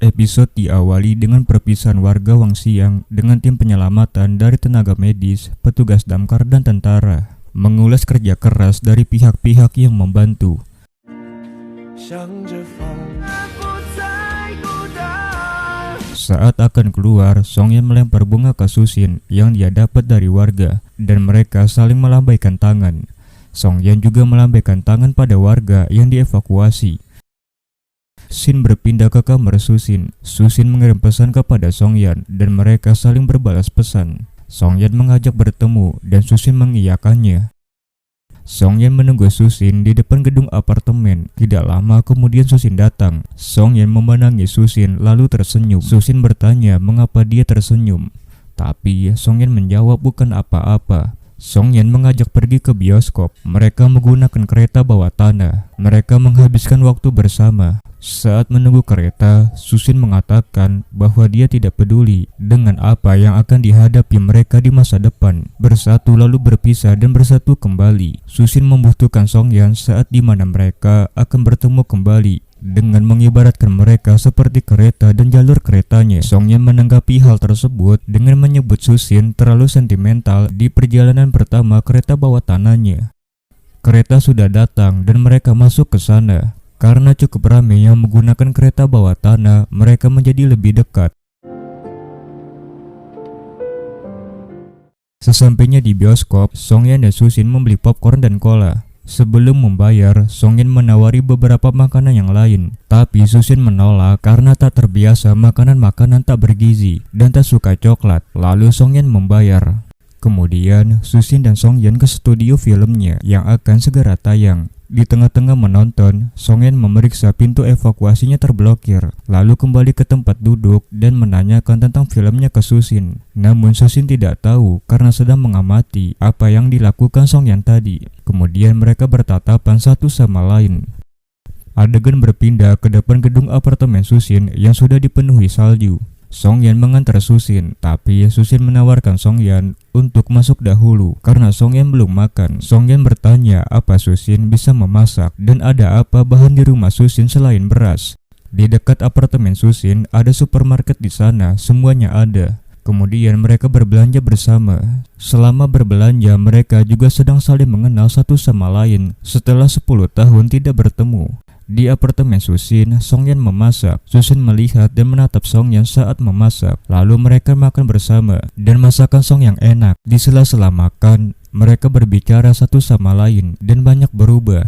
Episode diawali dengan perpisahan warga Wangxiang dengan tim penyelamatan dari tenaga medis, petugas damkar dan tentara, mengulas kerja keras dari pihak-pihak yang membantu. Saat akan keluar, Songyan melempar bunga ke Susin yang dia dapat dari warga dan mereka saling melambaikan tangan. Songyan juga melambaikan tangan pada warga yang dievakuasi. Shin berpindah ke kamar Susin. Susin mengirim pesan kepada Songyan dan mereka saling berbalas pesan. Songyan mengajak bertemu dan Susin mengiyakannya. Songyan menunggu Susin di depan gedung apartemen. Tidak lama kemudian Susin datang. Songyan memandangi Susin lalu tersenyum. Susin bertanya mengapa dia tersenyum. Tapi Songyan menjawab bukan apa-apa. Songyan mengajak pergi ke bioskop. Mereka menggunakan kereta bawah tanah. Mereka menghabiskan waktu bersama. Saat menunggu kereta, Susin mengatakan bahwa dia tidak peduli dengan apa yang akan dihadapi mereka di masa depan. Bersatu lalu berpisah dan bersatu kembali. Susin membutuhkan Songyan saat dimana mereka akan bertemu kembali. Dengan mengibaratkan mereka seperti kereta dan jalur keretanya. Songyan menanggapi hal tersebut dengan menyebut Susin terlalu sentimental di perjalanan pertama kereta bawah tanahnya. Kereta sudah datang dan mereka masuk ke sana. Karena cukup ramai yang menggunakan kereta bawah tanah, mereka menjadi lebih dekat. Sesampainya di bioskop, Songyan dan Susin membeli popcorn dan cola. Sebelum membayar, Songyan menawari beberapa makanan yang lain, tapi Susin menolak karena tak terbiasa makanan-makanan tak bergizi dan tak suka coklat. Lalu Songyan membayar. Kemudian Susin dan Songyan ke studio filmnya yang akan segera tayang. Di tengah-tengah menonton, Songyan memeriksa pintu evakuasinya terblokir, lalu kembali ke tempat duduk dan menanyakan tentang filmnya ke Susin. Namun Susin tidak tahu karena sedang mengamati apa yang dilakukan Songyan tadi. Kemudian mereka bertatapan satu sama lain. Adegan berpindah ke depan gedung apartemen Susin yang sudah dipenuhi salju. Songyan mengantar Susin, tapi Susin menawarkan Songyan untuk masuk dahulu karena Songyan belum makan. Songyan bertanya apa Susin bisa memasak dan ada apa bahan di rumah Susin selain beras. Di dekat apartemen Susin ada supermarket di sana, semuanya ada. Kemudian mereka berbelanja bersama. Selama berbelanja mereka juga sedang saling mengenal satu sama lain setelah 10 tahun tidak bertemu. Di apartemen Susin, Songyan memasak. Susin melihat dan menatap Songyan saat memasak. Lalu mereka makan bersama dan masakan Songyan enak. Di sela-sela makan, mereka berbicara satu sama lain dan banyak berubah.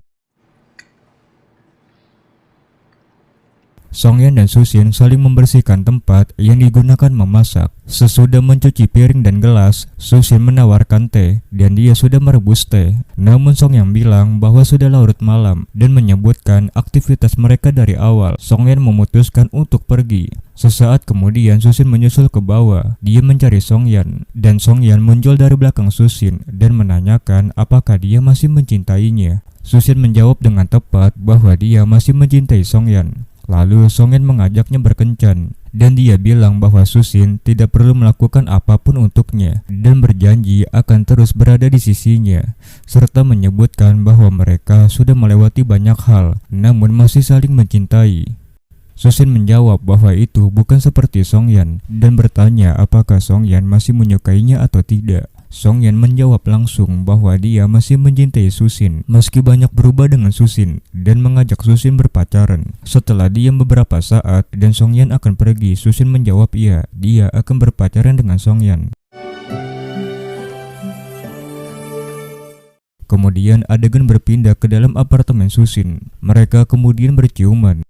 Songyan dan Susin saling membersihkan tempat yang digunakan memasak. Sesudah mencuci piring dan gelas, Susin menawarkan teh dan dia sudah merebus teh. Namun Songyan bilang bahwa sudah larut malam dan menyebutkan aktivitas mereka dari awal. Songyan memutuskan untuk pergi. Sesaat kemudian Susin menyusul ke bawah. Dia mencari Songyan dan Songyan muncul dari belakang Susin dan menanyakan apakah dia masih mencintainya. Susin menjawab dengan tepat bahwa dia masih mencintai Songyan. Lalu Songyan mengajaknya berkencan dan dia bilang bahwa Susin tidak perlu melakukan apapun untuknya dan berjanji akan terus berada di sisinya, serta menyebutkan bahwa mereka sudah melewati banyak hal namun masih saling mencintai. Susin menjawab bahwa itu bukan seperti Songyan dan bertanya apakah Songyan masih menyukainya atau tidak. Songyan menjawab langsung bahwa dia masih mencintai Susin meski banyak berubah dengan Susin dan mengajak Susin berpacaran. Setelah diam beberapa saat dan Songyan akan pergi, Susin menjawab iya, dia akan berpacaran dengan Songyan. Kemudian adegan berpindah ke dalam apartemen Susin. Mereka kemudian berciuman.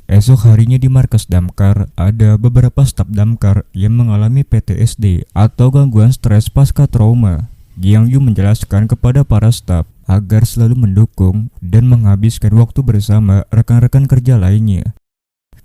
Esok harinya di markas damkar, ada beberapa staf damkar yang mengalami PTSD atau gangguan stres pasca trauma. Giang Yu menjelaskan kepada para staf agar selalu mendukung dan menghabiskan waktu bersama rekan-rekan kerja lainnya.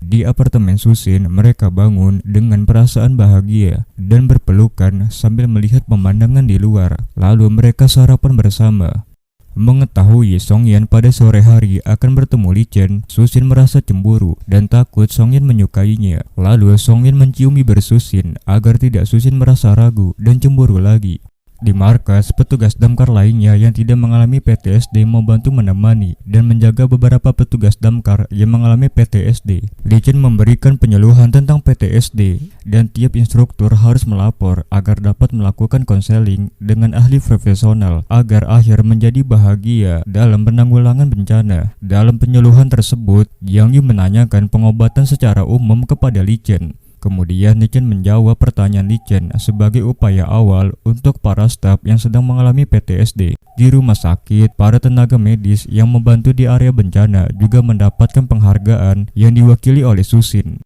Di apartemen Susin, mereka bangun dengan perasaan bahagia dan berpelukan sambil melihat pemandangan di luar. Lalu mereka sarapan bersama. Mengetahui Songyan pada sore hari akan bertemu Li Chen, Susin merasa cemburu dan takut Songyan menyukainya. Lalu Songyan mencium bibir Susin agar tidak Susin merasa ragu dan cemburu lagi. Di markas, petugas damkar lainnya yang tidak mengalami PTSD membantu menemani dan menjaga beberapa petugas damkar yang mengalami PTSD. Licin memberikan penyuluhan tentang PTSD dan tiap instruktur harus melapor agar dapat melakukan konseling dengan ahli profesional agar akhir menjadi bahagia dalam penanggulangan bencana. Dalam penyuluhan tersebut, Yang Yu menanyakan pengobatan secara umum kepada Licin. Kemudian Licin menjawab pertanyaan Licin sebagai upaya awal untuk para staf yang sedang mengalami PTSD. Di rumah sakit, para tenaga medis yang membantu di area bencana juga mendapatkan penghargaan yang diwakili oleh Susin.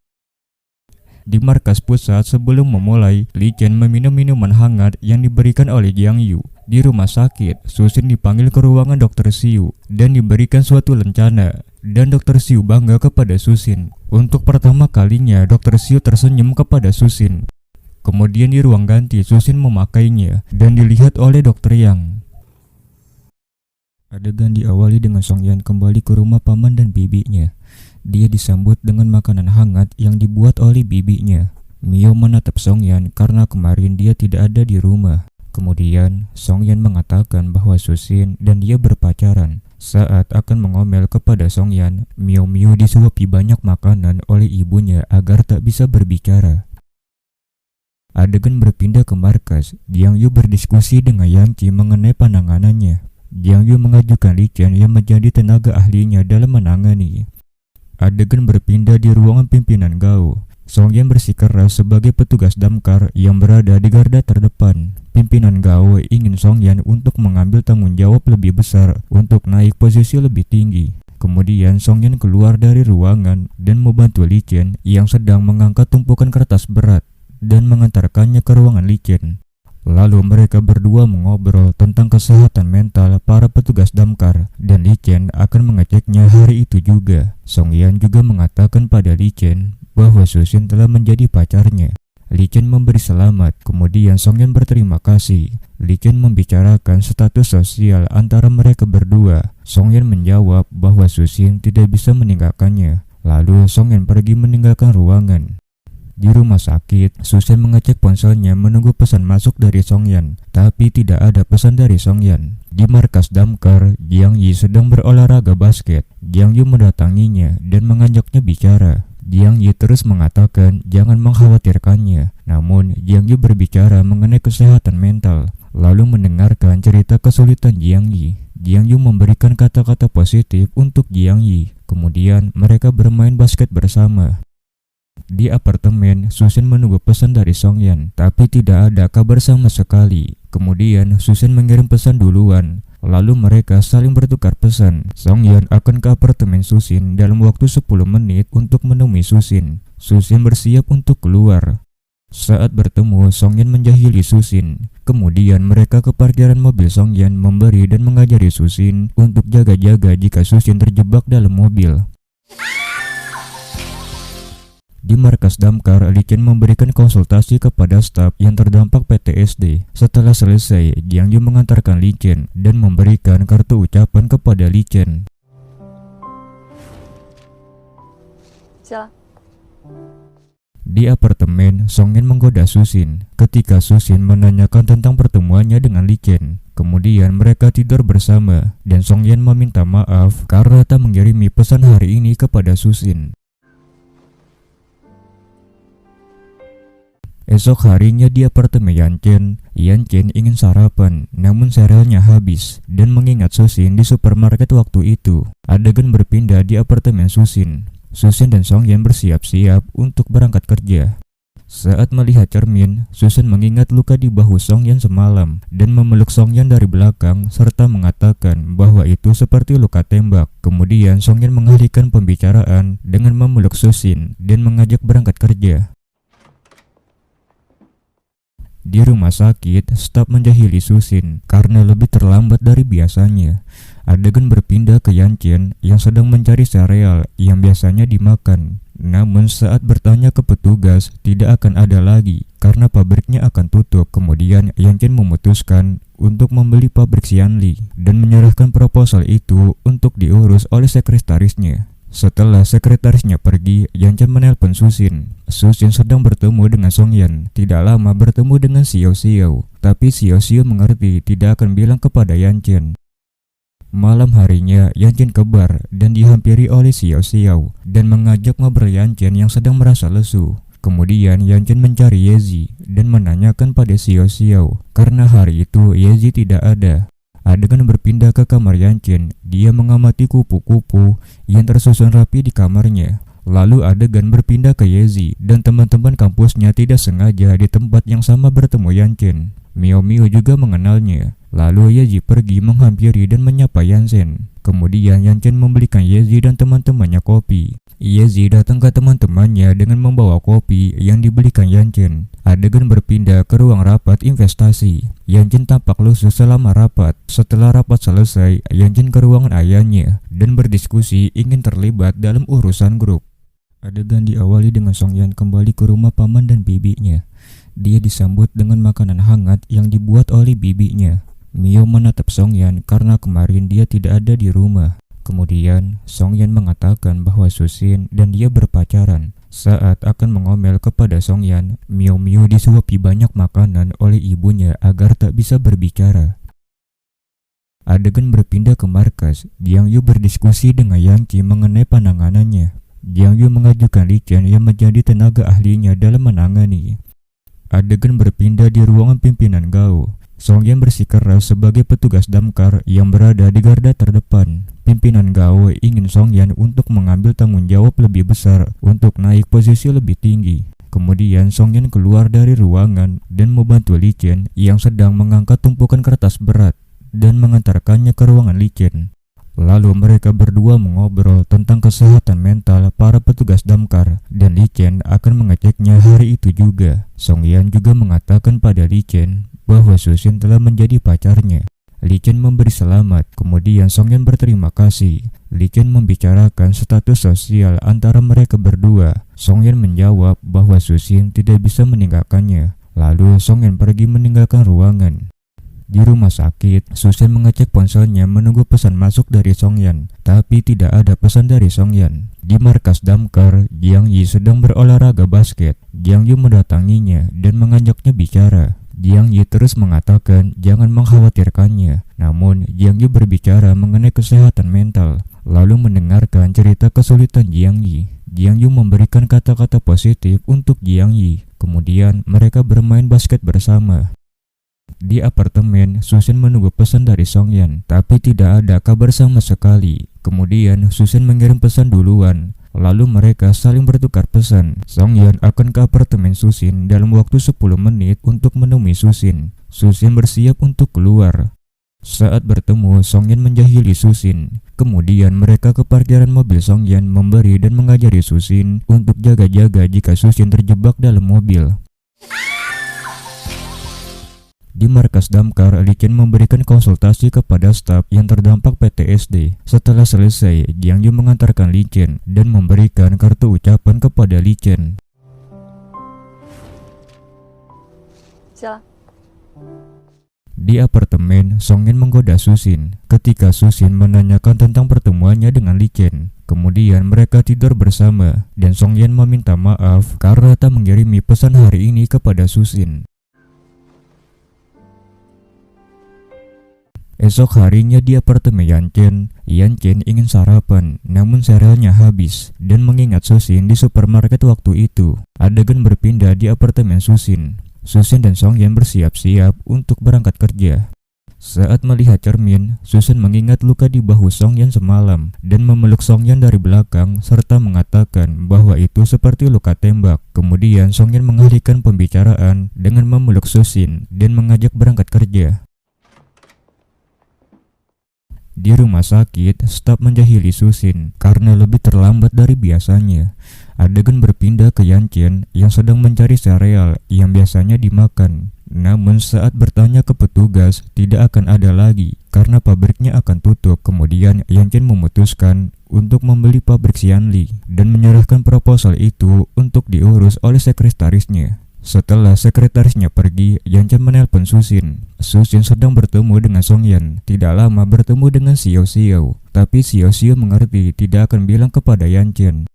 Di markas pusat sebelum memulai, Licin meminum minuman hangat yang diberikan oleh Jiang Yu. Di rumah sakit, Susin dipanggil ke ruangan Dr. Siu dan diberikan suatu lencana. Dan Dr. Siu bangga kepada Susin. Untuk pertama kalinya, Dr. Siu tersenyum kepada Susin. Kemudian di ruang ganti, Susin memakainya dan dilihat oleh Dr. Yang. Adegan diawali dengan Song Yan kembali ke rumah paman dan bibinya. Dia disambut dengan makanan hangat yang dibuat oleh bibinya. Mio menatap Song Yan karena kemarin dia tidak ada di rumah. Kemudian, Song Yan mengatakan bahwa Susin dan dia berpacaran. Saat akan mengomel kepada Song Yan, Mio disuapi banyak makanan oleh ibunya agar tak bisa berbicara. Adegan berpindah ke markas. Jiang Yu berdiskusi dengan Yang Ci mengenai penanganannya. Jiang Yu mengajukan Licin yang menjadi tenaga ahlinya dalam menangani. Adegan berpindah di ruangan pimpinan Gao. Song Yan bersikeras sebagai petugas damkar yang berada di garda terdepan. Pimpinan Gao ingin Song Yan untuk mengambil tanggung jawab lebih besar untuk naik posisi lebih tinggi. Kemudian Song Yan keluar dari ruangan dan membantu Licin yang sedang mengangkat tumpukan kertas berat dan mengantarkannya ke ruangan Licin. Lalu mereka berdua mengobrol tentang kesehatan mental para petugas damkar dan Licin akan mengeceknya hari itu juga. Song Yan juga mengatakan pada Licin bahwa Susin telah menjadi pacarnya. Licin memberi selamat, kemudian Song Yan berterima kasih. Licin membicarakan status sosial antara mereka berdua. Song Yan menjawab bahwa Susin tidak bisa meninggalkannya. Lalu Song Yan pergi meninggalkan ruangan. Di rumah sakit, Susin mengecek ponselnya menunggu pesan masuk dari Song Yan, tapi tidak ada pesan dari Song Yan. Di markas damkar, Jiang Yi sedang berolahraga basket. Jiang Yu mendatanginya dan mengajaknya bicara. Jiang Yi terus mengatakan jangan mengkhawatirkannya. Namun, Jiang Yi berbicara mengenai kesehatan mental, lalu mendengarkan cerita kesulitan Jiang Yi. Jiang Yu memberikan kata-kata positif untuk Jiang Yi. Kemudian, mereka bermain basket bersama. Di apartemen, Susin menunggu pesan dari Song Yan, tapi tidak ada kabar sama sekali. Kemudian, Susin mengirim pesan duluan. Lalu mereka saling bertukar pesan. Song Yan akan ke apartemen Susin dalam waktu 10 menit untuk menemui Susin. Susin bersiap untuk keluar. Saat bertemu, Song Yan menjahili Susin. Kemudian mereka ke parkiran mobil. Song Yan memberi dan mengajari Susin untuk jaga-jaga jika Susin terjebak dalam mobil. Di markas damkar, Licin memberikan konsultasi kepada staf yang terdampak PTSD. Setelah selesai, Jiang Yu mengantarkan Licin dan memberikan kartu ucapan kepada Licin. Di apartemen, Song Yan menggoda Susin. Ketika Susin menanyakan tentang pertemuannya dengan Licin, kemudian mereka tidur bersama dan Song Yan meminta maaf karena tak mengirimi pesan hari ini kepada Susin. Esok harinya di apartemen Yan Chen ingin sarapan, namun serealnya habis dan mengingat Susin di supermarket waktu itu. Adegan berpindah di apartemen Susin. Susin dan Song Yan bersiap-siap untuk berangkat kerja. Saat melihat cermin, Susin mengingat luka di bahu Song Yan semalam dan memeluk Song Yan dari belakang serta mengatakan bahwa itu seperti luka tembak. Kemudian Song Yan mengalihkan pembicaraan dengan memeluk Susin dan mengajak berangkat kerja. Di rumah sakit, staf menjahili Susin karena lebih terlambat dari biasanya. Adegan berpindah ke Yan Chen yang sedang mencari sereal yang biasanya dimakan. Namun saat bertanya ke petugas, tidak akan ada lagi karena pabriknya akan tutup. Kemudian Yan Chen memutuskan untuk membeli pabrik Xianli dan menyerahkan proposal itu untuk diurus oleh sekretarisnya. Setelah sekretarisnya pergi, Yan Chen menelpon Susin. Susin sedang bertemu dengan Song Yan. Tidak lama bertemu dengan Xiao Xiao. tapi Xiao Xiao mengerti tidak akan bilang kepada Yan Chen. Malam harinya, Yan Chen kebar dan dihampiri oleh Xiao Xiao dan mengajak ngobrol Yan Chen yang sedang merasa lesu. Kemudian Yan Chen mencari Yezi dan menanyakan pada Xiao Xiao karena hari itu Yezi tidak ada. Adegan berpindah ke kamar Yan Chen. Dia mengamati kupu-kupu yang tersusun rapi di kamarnya. Lalu adegan berpindah ke Yezi dan teman-teman kampusnya tidak sengaja di tempat yang sama bertemu Yan Chen. Miao Miao juga mengenalnya. Lalu Yezi pergi menghampiri dan menyapa Yan Chen. Kemudian Yan Chen membelikan Yezi dan teman-temannya kopi. Yezi datang ke teman-temannya dengan membawa kopi yang dibelikan Yan Chen. Adegan berpindah ke ruang rapat investasi. Yan Chen tampak lusuh selama rapat. Setelah rapat selesai, Yan Chen ke ruangan ayahnya dan berdiskusi ingin terlibat dalam urusan grup. Adegan diawali dengan Song Yan kembali ke rumah paman dan bibinya. Dia disambut dengan makanan hangat yang dibuat oleh bibinya. Mio menatap Song Yan karena kemarin dia tidak ada di rumah. Kemudian Song Yan mengatakan bahwa Susin dan dia berpacaran. Saat akan mengomel kepada Song Yan, Mio disuapi banyak makanan oleh ibunya agar tak bisa berbicara. Adegan berpindah ke markas. Jiang Yu berdiskusi dengan Yang Qi mengenai penanganannya. Jiang Yu mengajukan Li Chen yang menjadi tenaga ahlinya dalam menangani. Adegan berpindah di ruangan pimpinan Gao. Song Yan bersikeras sebagai petugas damkar yang berada di garda terdepan. Pimpinan Gao ingin Song Yan untuk mengambil tanggung jawab lebih besar untuk naik posisi lebih tinggi. Kemudian Song Yan keluar dari ruangan dan membantu Li Chen yang sedang mengangkat tumpukan kertas berat dan mengantarkannya ke ruangan Li Chen. Lalu mereka berdua mengobrol tentang kesehatan mental para petugas damkar dan Li Chen akan mengeceknya hari itu juga. Song Yan juga mengatakan pada Li Chen bahwa Susin telah menjadi pacarnya. Li Chen memberi selamat, kemudian Song Yan berterima kasih. Li Chen membicarakan status sosial antara mereka berdua. Song Yan menjawab bahwa Susin tidak bisa meninggalkannya. Lalu Song Yan pergi meninggalkan ruangan. Di rumah sakit, Susan mengecek ponselnya menunggu pesan masuk dari Song Yan, tapi tidak ada pesan dari Song Yan. Di markas damkar, Jiang Yi sedang berolahraga basket. Jiang Yu mendatanginya dan mengajaknya bicara. Jiang Yi terus mengatakan jangan mengkhawatirkannya. Namun, Jiang Yu berbicara mengenai kesehatan mental, lalu mendengarkan cerita kesulitan Jiang Yi. Jiang Yu memberikan kata-kata positif untuk Jiang Yi. Kemudian, mereka bermain basket bersama. Di apartemen, Susan menunggu pesan dari Song Yan, tapi tidak ada kabar sama sekali. Kemudian, Susan mengirim pesan duluan. Lalu mereka saling bertukar pesan. Song Yan akan ke apartemen Susin dalam waktu 10 menit untuk menemui Susin. Susin bersiap untuk keluar. Saat bertemu, Song Yan menjahili Susin. Kemudian mereka ke parkiran mobil. Song Yan memberi dan mengajari Susin untuk jaga-jaga jika Susin terjebak dalam mobil. Di markas damkar, Li Chen memberikan konsultasi kepada staf yang terdampak PTSD. Setelah selesai, Jiang Yu mengantarkan Li Chen dan memberikan kartu ucapan kepada Li Chen. Di apartemen, Song Yan menggoda Susin ketika Susin menanyakan tentang pertemuannya dengan Li Chen. Kemudian mereka tidur bersama dan Song Yan meminta maaf karena tak mengirimi pesan hari ini kepada Susin. Esok harinya di apartemen Yan Chen ingin sarapan, namun serealnya habis dan mengingat Susin di supermarket waktu itu. Adegan berpindah di apartemen Susin. Susin dan Song Yan bersiap-siap untuk berangkat kerja. Saat melihat cermin, Susin mengingat luka di bahu Song Yan semalam dan memeluk Song Yan dari belakang serta mengatakan bahwa itu seperti luka tembak. Kemudian Song Yan mengalihkan pembicaraan dengan memeluk Susin dan mengajak berangkat kerja. Di rumah sakit, staf menjahili Susin karena lebih terlambat dari biasanya. Adegan berpindah ke Yan Chen yang sedang mencari sereal yang biasanya dimakan. Namun saat bertanya ke petugas, tidak akan ada lagi karena pabriknya akan tutup. Kemudian Yan Chen memutuskan untuk membeli pabrik Xianli dan menyerahkan proposal itu untuk diurus oleh sekretarisnya. Setelah sekretarisnya pergi, Yan Chen menelpon Susin. Susin sedang bertemu dengan Song Yan. Tidak lama bertemu dengan Xiao Xiao, tapi Xiao Xiao mengerti tidak akan bilang kepada Yan Chen.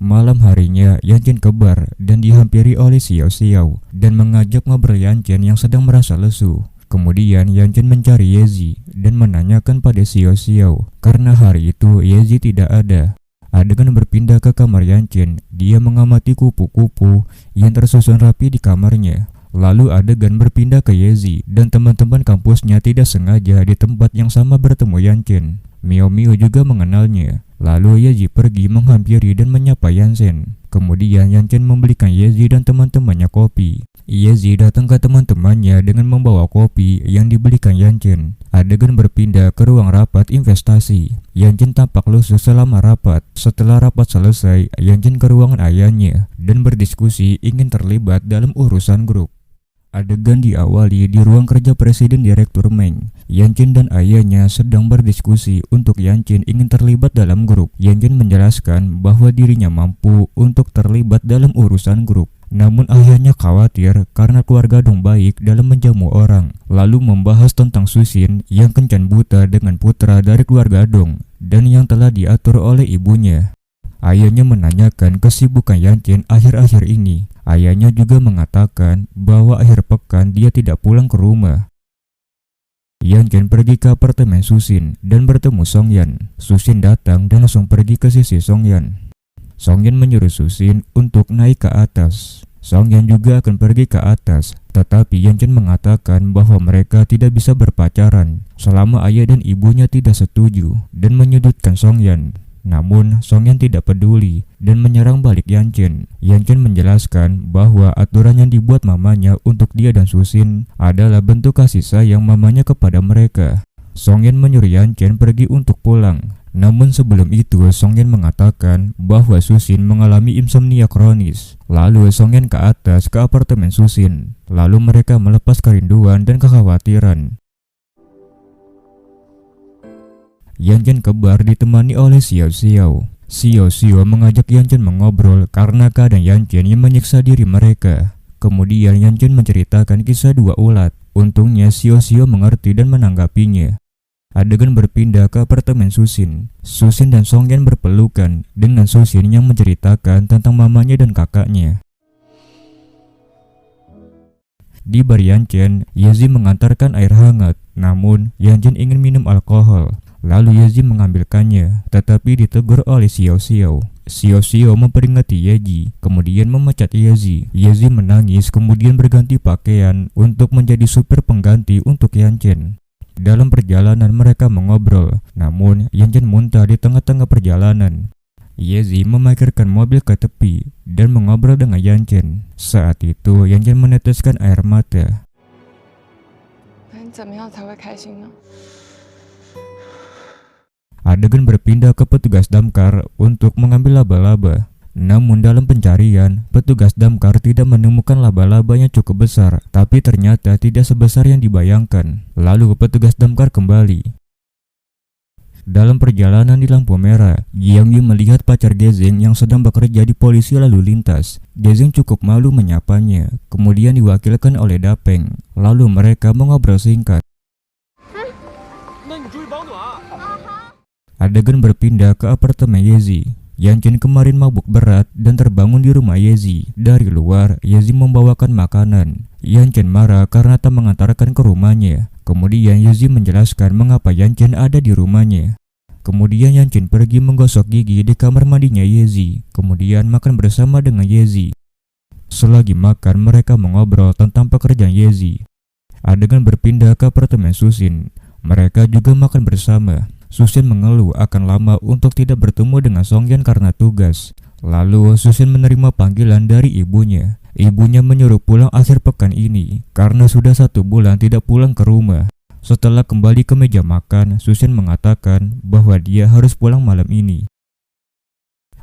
Malam harinya, Yanchen ke bar dan dihampiri oleh Xiao Xiao dan mengajak ngobrol Yanchen yang sedang merasa lesu. Kemudian Yanchen mencari Yeji dan menanyakan pada Xiao Xiao karena hari itu Yeji tidak ada. Adegan berpindah ke kamar Yanchen. Dia mengamati kupu-kupu yang tersusun rapi di kamarnya. Lalu adegan berpindah ke Yeji dan teman-teman kampusnya tidak sengaja di tempat yang sama bertemu Yanchen. Miao Miao juga mengenalnya. Lalu Yeji pergi menghampiri dan menyapa Yanchen. Kemudian Yanchen membelikan Yeji dan teman-temannya kopi. Yeji datang ke teman-temannya dengan membawa kopi yang dibelikan Yanchen. Adegan berpindah ke ruang rapat investasi. Yanchen tampak lusuh selama rapat. Setelah rapat selesai, Yanchen ke ruangan ayahnya dan berdiskusi ingin terlibat dalam urusan grup. Adegan diawali di ruang kerja Presiden Direktur Meng. Yanchen dan ayahnya sedang berdiskusi untuk Yanchen ingin terlibat dalam grup. Yanchen menjelaskan bahwa dirinya mampu untuk terlibat dalam urusan grup. Namun ayahnya khawatir karena keluarga Dong baik dalam menjamu orang. Lalu membahas tentang Susin yang kencan buta dengan putra dari keluarga Dong dan yang telah diatur oleh ibunya. Ayahnya menanyakan kesibukan Yanchen akhir-akhir ini. Ayahnya juga mengatakan bahwa akhir pekan dia tidak pulang ke rumah. Yanchen pergi ke apartemen Susin dan bertemu Songyan. Susin datang dan langsung pergi ke sisi Songyan. Songyan menyuruh Susin untuk naik ke atas. Songyan juga akan pergi ke atas, tetapi Yanchen mengatakan bahwa mereka tidak bisa berpacaran selama ayah dan ibunya tidak setuju dan menyudutkan Songyan. Namun Songyan tidak peduli dan menyerang balik Yanchen. Yanchen menjelaskan bahwa aturan yang dibuat mamanya untuk dia dan Susin adalah bentuk kasih sayang mamanya kepada mereka. Songyan menyuruh Yanchen pergi untuk pulang. Namun sebelum itu Songyan mengatakan bahwa Susin mengalami insomnia kronis. Lalu Songyan ke atas ke apartemen Susin. Lalu mereka melepas kerinduan dan kekhawatiran. Yanchen ke bar ditemani oleh Xiao Xiao. Xiao Xiao mengajak Yanchen mengobrol karena keadaan Yanchen yang menyiksa diri mereka. Kemudian Yanchen menceritakan kisah dua ulat. Untungnya Xiao Xiao mengerti dan menanggapinya. Adegan berpindah ke apartemen Susin. Susin dan Songyan berpelukan dengan Susin yang menceritakan tentang mamanya dan kakaknya. Di bar Yanchen, Yeji mengantarkan air hangat. Namun Yanchen ingin minum alkohol. Lalu Yeji mengambilkannya, tetapi ditegur oleh Xiao Xiao. Xiao Xiao memperingati Yeji, kemudian memecat Yeji. Yeji menangis kemudian berganti pakaian untuk menjadi supir pengganti untuk Yanchen. Dalam perjalanan mereka mengobrol, namun Yanchen muntah di tengah-tengah perjalanan. Yeji memarkirkan mobil ke tepi dan mengobrol dengan Yanchen. Saat itu Yanchen meneteskan air mata. Adegan berpindah ke petugas damkar untuk mengambil laba-laba. Namun dalam pencarian, petugas damkar tidak menemukan laba-laba yang cukup besar, tapi ternyata tidak sebesar yang dibayangkan. Lalu petugas damkar kembali. Dalam perjalanan di lampu merah, Jiang Yu melihat pacar Gezeng yang sedang bekerja di polisi lalu lintas. Gezeng cukup malu menyapanya, kemudian diwakilkan oleh Dapeng. Lalu mereka mengobrol singkat. Adegan berpindah ke apartemen Yeji. Yanchen kemarin mabuk berat dan terbangun di rumah Yeji. Dari luar, Yeji membawakan makanan. Yanchen marah karena tak mengantarkan ke rumahnya. Kemudian Yeji menjelaskan mengapa Yanchen ada di rumahnya. Kemudian Yanchen pergi menggosok gigi di kamar mandinya Yeji. Kemudian makan bersama dengan Yeji. Selagi makan, mereka mengobrol tentang pekerjaan Yeji. Adegan berpindah ke apartemen Susin. Mereka juga makan bersama. Susin mengeluh akan lama untuk tidak bertemu dengan Songyan karena tugas. Lalu Susin menerima panggilan dari ibunya. Ibunya menyuruh pulang akhir pekan ini karena sudah 1 bulan tidak pulang ke rumah. Setelah kembali ke meja makan, Susin mengatakan bahwa dia harus pulang malam ini.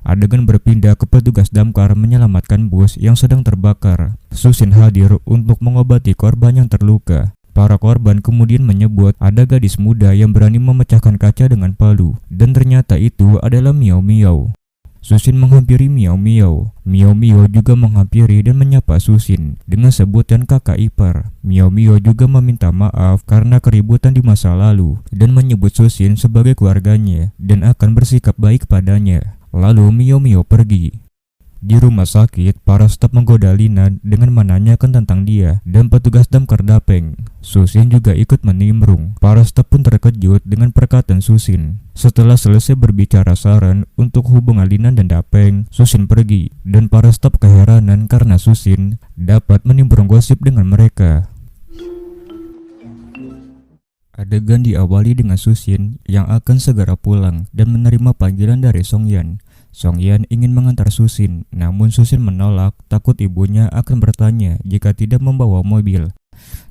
Adegan berpindah ke petugas damkar menyelamatkan bus yang sedang terbakar. Susin hadir untuk mengobati korban yang terluka. Para korban kemudian menyebut ada gadis muda yang berani memecahkan kaca dengan palu, dan ternyata itu adalah Miao Miao. Susin menghampiri Miao Miao. Miao Miao juga menghampiri dan menyapa Susin dengan sebutan kakak ipar. Miao Miao juga meminta maaf karena keributan di masa lalu dan menyebut Susin sebagai keluarganya dan akan bersikap baik padanya. Lalu Miao Miao pergi. Di rumah sakit, para staf menggoda Lina dengan menanyakan tentang dia dan petugas damkar Dapeng. Susin juga ikut menimbrung. Para staf pun terkejut dengan perkataan Susin. Setelah selesai berbicara saran untuk hubungan Lina dan Dapeng, Susin pergi dan para staf keheranan karena Susin dapat menimbrung gosip dengan mereka. Adegan diawali dengan Susin yang akan segera pulang dan menerima panggilan dari Songyan. Songyan ingin mengantar Susin, namun Susin menolak, takut ibunya akan bertanya jika tidak membawa mobil.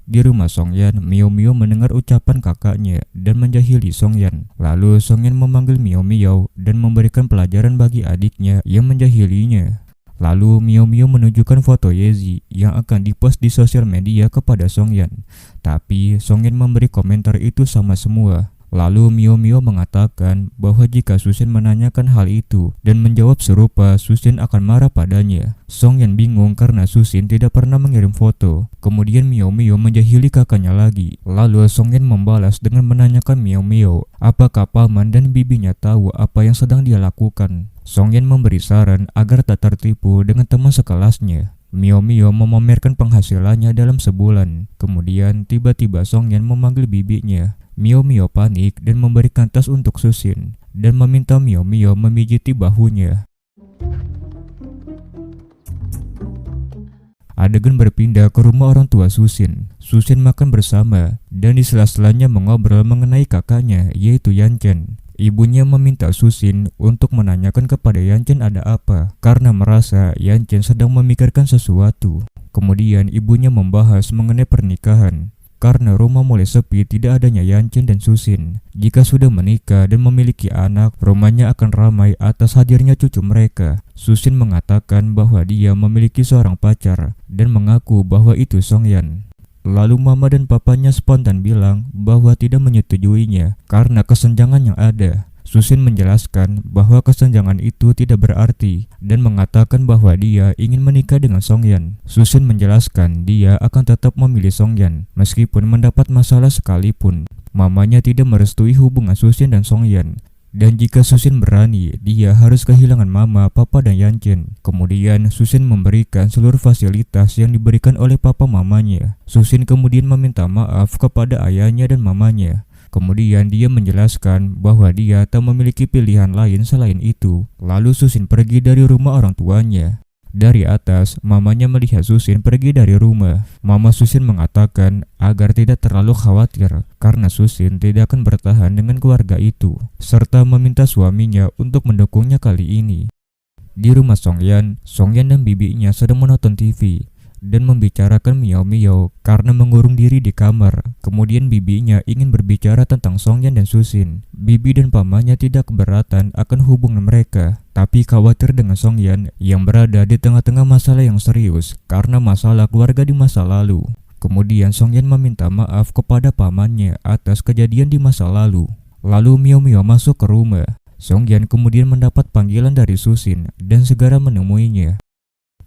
Di rumah Songyan, Mio Mio mendengar ucapan kakaknya dan menjahili Songyan. Lalu Songyan memanggil Mio Mio dan memberikan pelajaran bagi adiknya yang menjahilinya. Lalu Mio Mio menunjukkan foto Yezi yang akan dipost di sosial media kepada Songyan. Tapi Songyan memberi komentar itu sama semua. Lalu Mio Mio mengatakan bahwa jika Susin menanyakan hal itu dan menjawab serupa, Susin akan marah padanya. Songyan bingung karena Susin tidak pernah mengirim foto. Kemudian Mio Mio menjahili kakaknya lagi. Lalu Songyan membalas dengan menanyakan Mio Mio apakah paman dan bibinya tahu apa yang sedang dia lakukan. Songyan memberi saran agar tak tertipu dengan teman sekelasnya. Mio Mio memamerkan penghasilannya dalam sebulan. Kemudian tiba-tiba Songyan memanggil bibinya. Mio Mio panik dan memberikan tas untuk Susin dan meminta Mio Mio memijiti bahunya. Adegan berpindah ke rumah orang tua Susin. Susin makan bersama dan di sela-selanya mengobrol mengenai kakaknya yaitu Yanchen. Ibunya meminta Susin untuk menanyakan kepada Yanchen ada apa karena merasa Yanchen sedang memikirkan sesuatu. Kemudian ibunya membahas mengenai pernikahan. Karena rumah mulai sepi, tidak adanya Yanchen dan Susin. Jika sudah menikah dan memiliki anak, rumahnya akan ramai atas hadirnya cucu mereka. Susin mengatakan bahwa dia memiliki seorang pacar dan mengaku bahwa itu Songyan. Lalu mama dan papanya spontan bilang bahwa tidak menyetujuinya karena kesenjangan yang ada. Susin menjelaskan bahwa kesenjangan itu tidak berarti dan mengatakan bahwa dia ingin menikah dengan Songyan. Susin menjelaskan dia akan tetap memilih Songyan meskipun mendapat masalah sekalipun. Mamanya tidak merestui hubungan Susin dan Songyan. Dan jika Susin berani, dia harus kehilangan mama, papa, dan Yanchen. Kemudian Susin memberikan seluruh fasilitas yang diberikan oleh papa mamanya. Susin kemudian meminta maaf kepada ayahnya dan mamanya. Kemudian dia menjelaskan bahwa dia tak memiliki pilihan lain selain itu. Lalu Susin pergi dari rumah orang tuanya. Dari atas, mamanya melihat Susin pergi dari rumah. Mama Susin mengatakan agar tidak terlalu khawatir karena Susin tidak akan bertahan dengan keluarga itu, serta meminta suaminya untuk mendukungnya kali ini. Di rumah Songyan, Songyan dan bibinya sedang menonton TV dan membicarakan Mio Mio karena mengurung diri di kamar. Kemudian bibinya ingin berbicara tentang Songyan dan Susin. Bibi dan pamannya tidak keberatan akan hubungan mereka, tapi khawatir dengan Songyan yang berada di tengah-tengah masalah yang serius karena masalah keluarga di masa lalu. Kemudian Songyan meminta maaf kepada pamannya atas kejadian di masa lalu. Lalu Mio Mio masuk ke rumah. Songyan kemudian mendapat panggilan dari Susin dan segera menemuinya.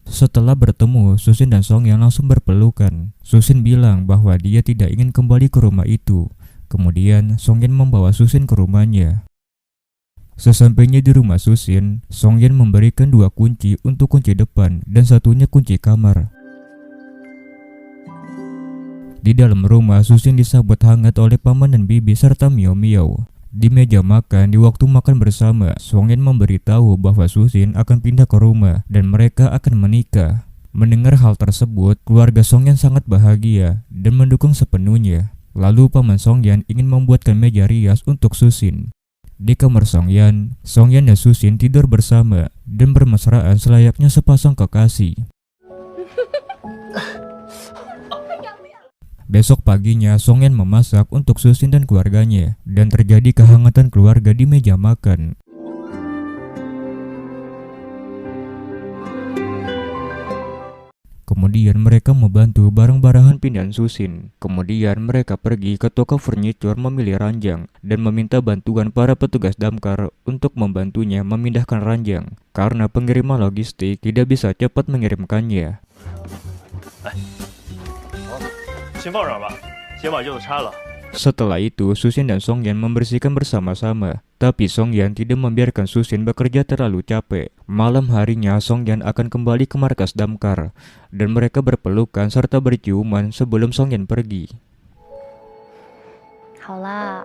Setelah bertemu, Susin dan Songyan langsung berpelukan. Susin bilang bahwa dia tidak ingin kembali ke rumah itu. Kemudian Songyan membawa Susin ke rumahnya. Sesampainya di rumah Susin, Songyan memberikan 2 kunci untuk kunci depan dan satunya kunci kamar. Di dalam rumah, Susin disambut hangat oleh paman dan bibi serta Mio Mio. Di meja makan, di waktu makan bersama, Songyan memberitahu bahwa Susin akan pindah ke rumah dan mereka akan menikah. Mendengar hal tersebut, keluarga Songyan sangat bahagia dan mendukung sepenuhnya. Lalu paman Songyan ingin membuatkan meja rias untuk Susin. Di kamar Songyan, Songyan dan Susin tidur bersama dan bermesraan selayaknya sepasang kekasih. Besok paginya, Songyan memasak untuk Susin dan keluarganya, dan terjadi kehangatan keluarga di meja makan. Kemudian mereka membantu barang-barangan pindahan Susin. Kemudian mereka pergi ke toko furnitur memilih ranjang, dan meminta bantuan para petugas damkar untuk membantunya memindahkan ranjang, karena pengiriman logistik tidak bisa cepat mengirimkannya. Setelah itu, Susin dan Songyan membersihkan bersama-sama. Tapi Songyan tidak membiarkan Susin bekerja terlalu capek. Malam harinya Songyan akan kembali ke markas damkar dan mereka berpelukan serta berciuman sebelum Songyan pergi. 好啦，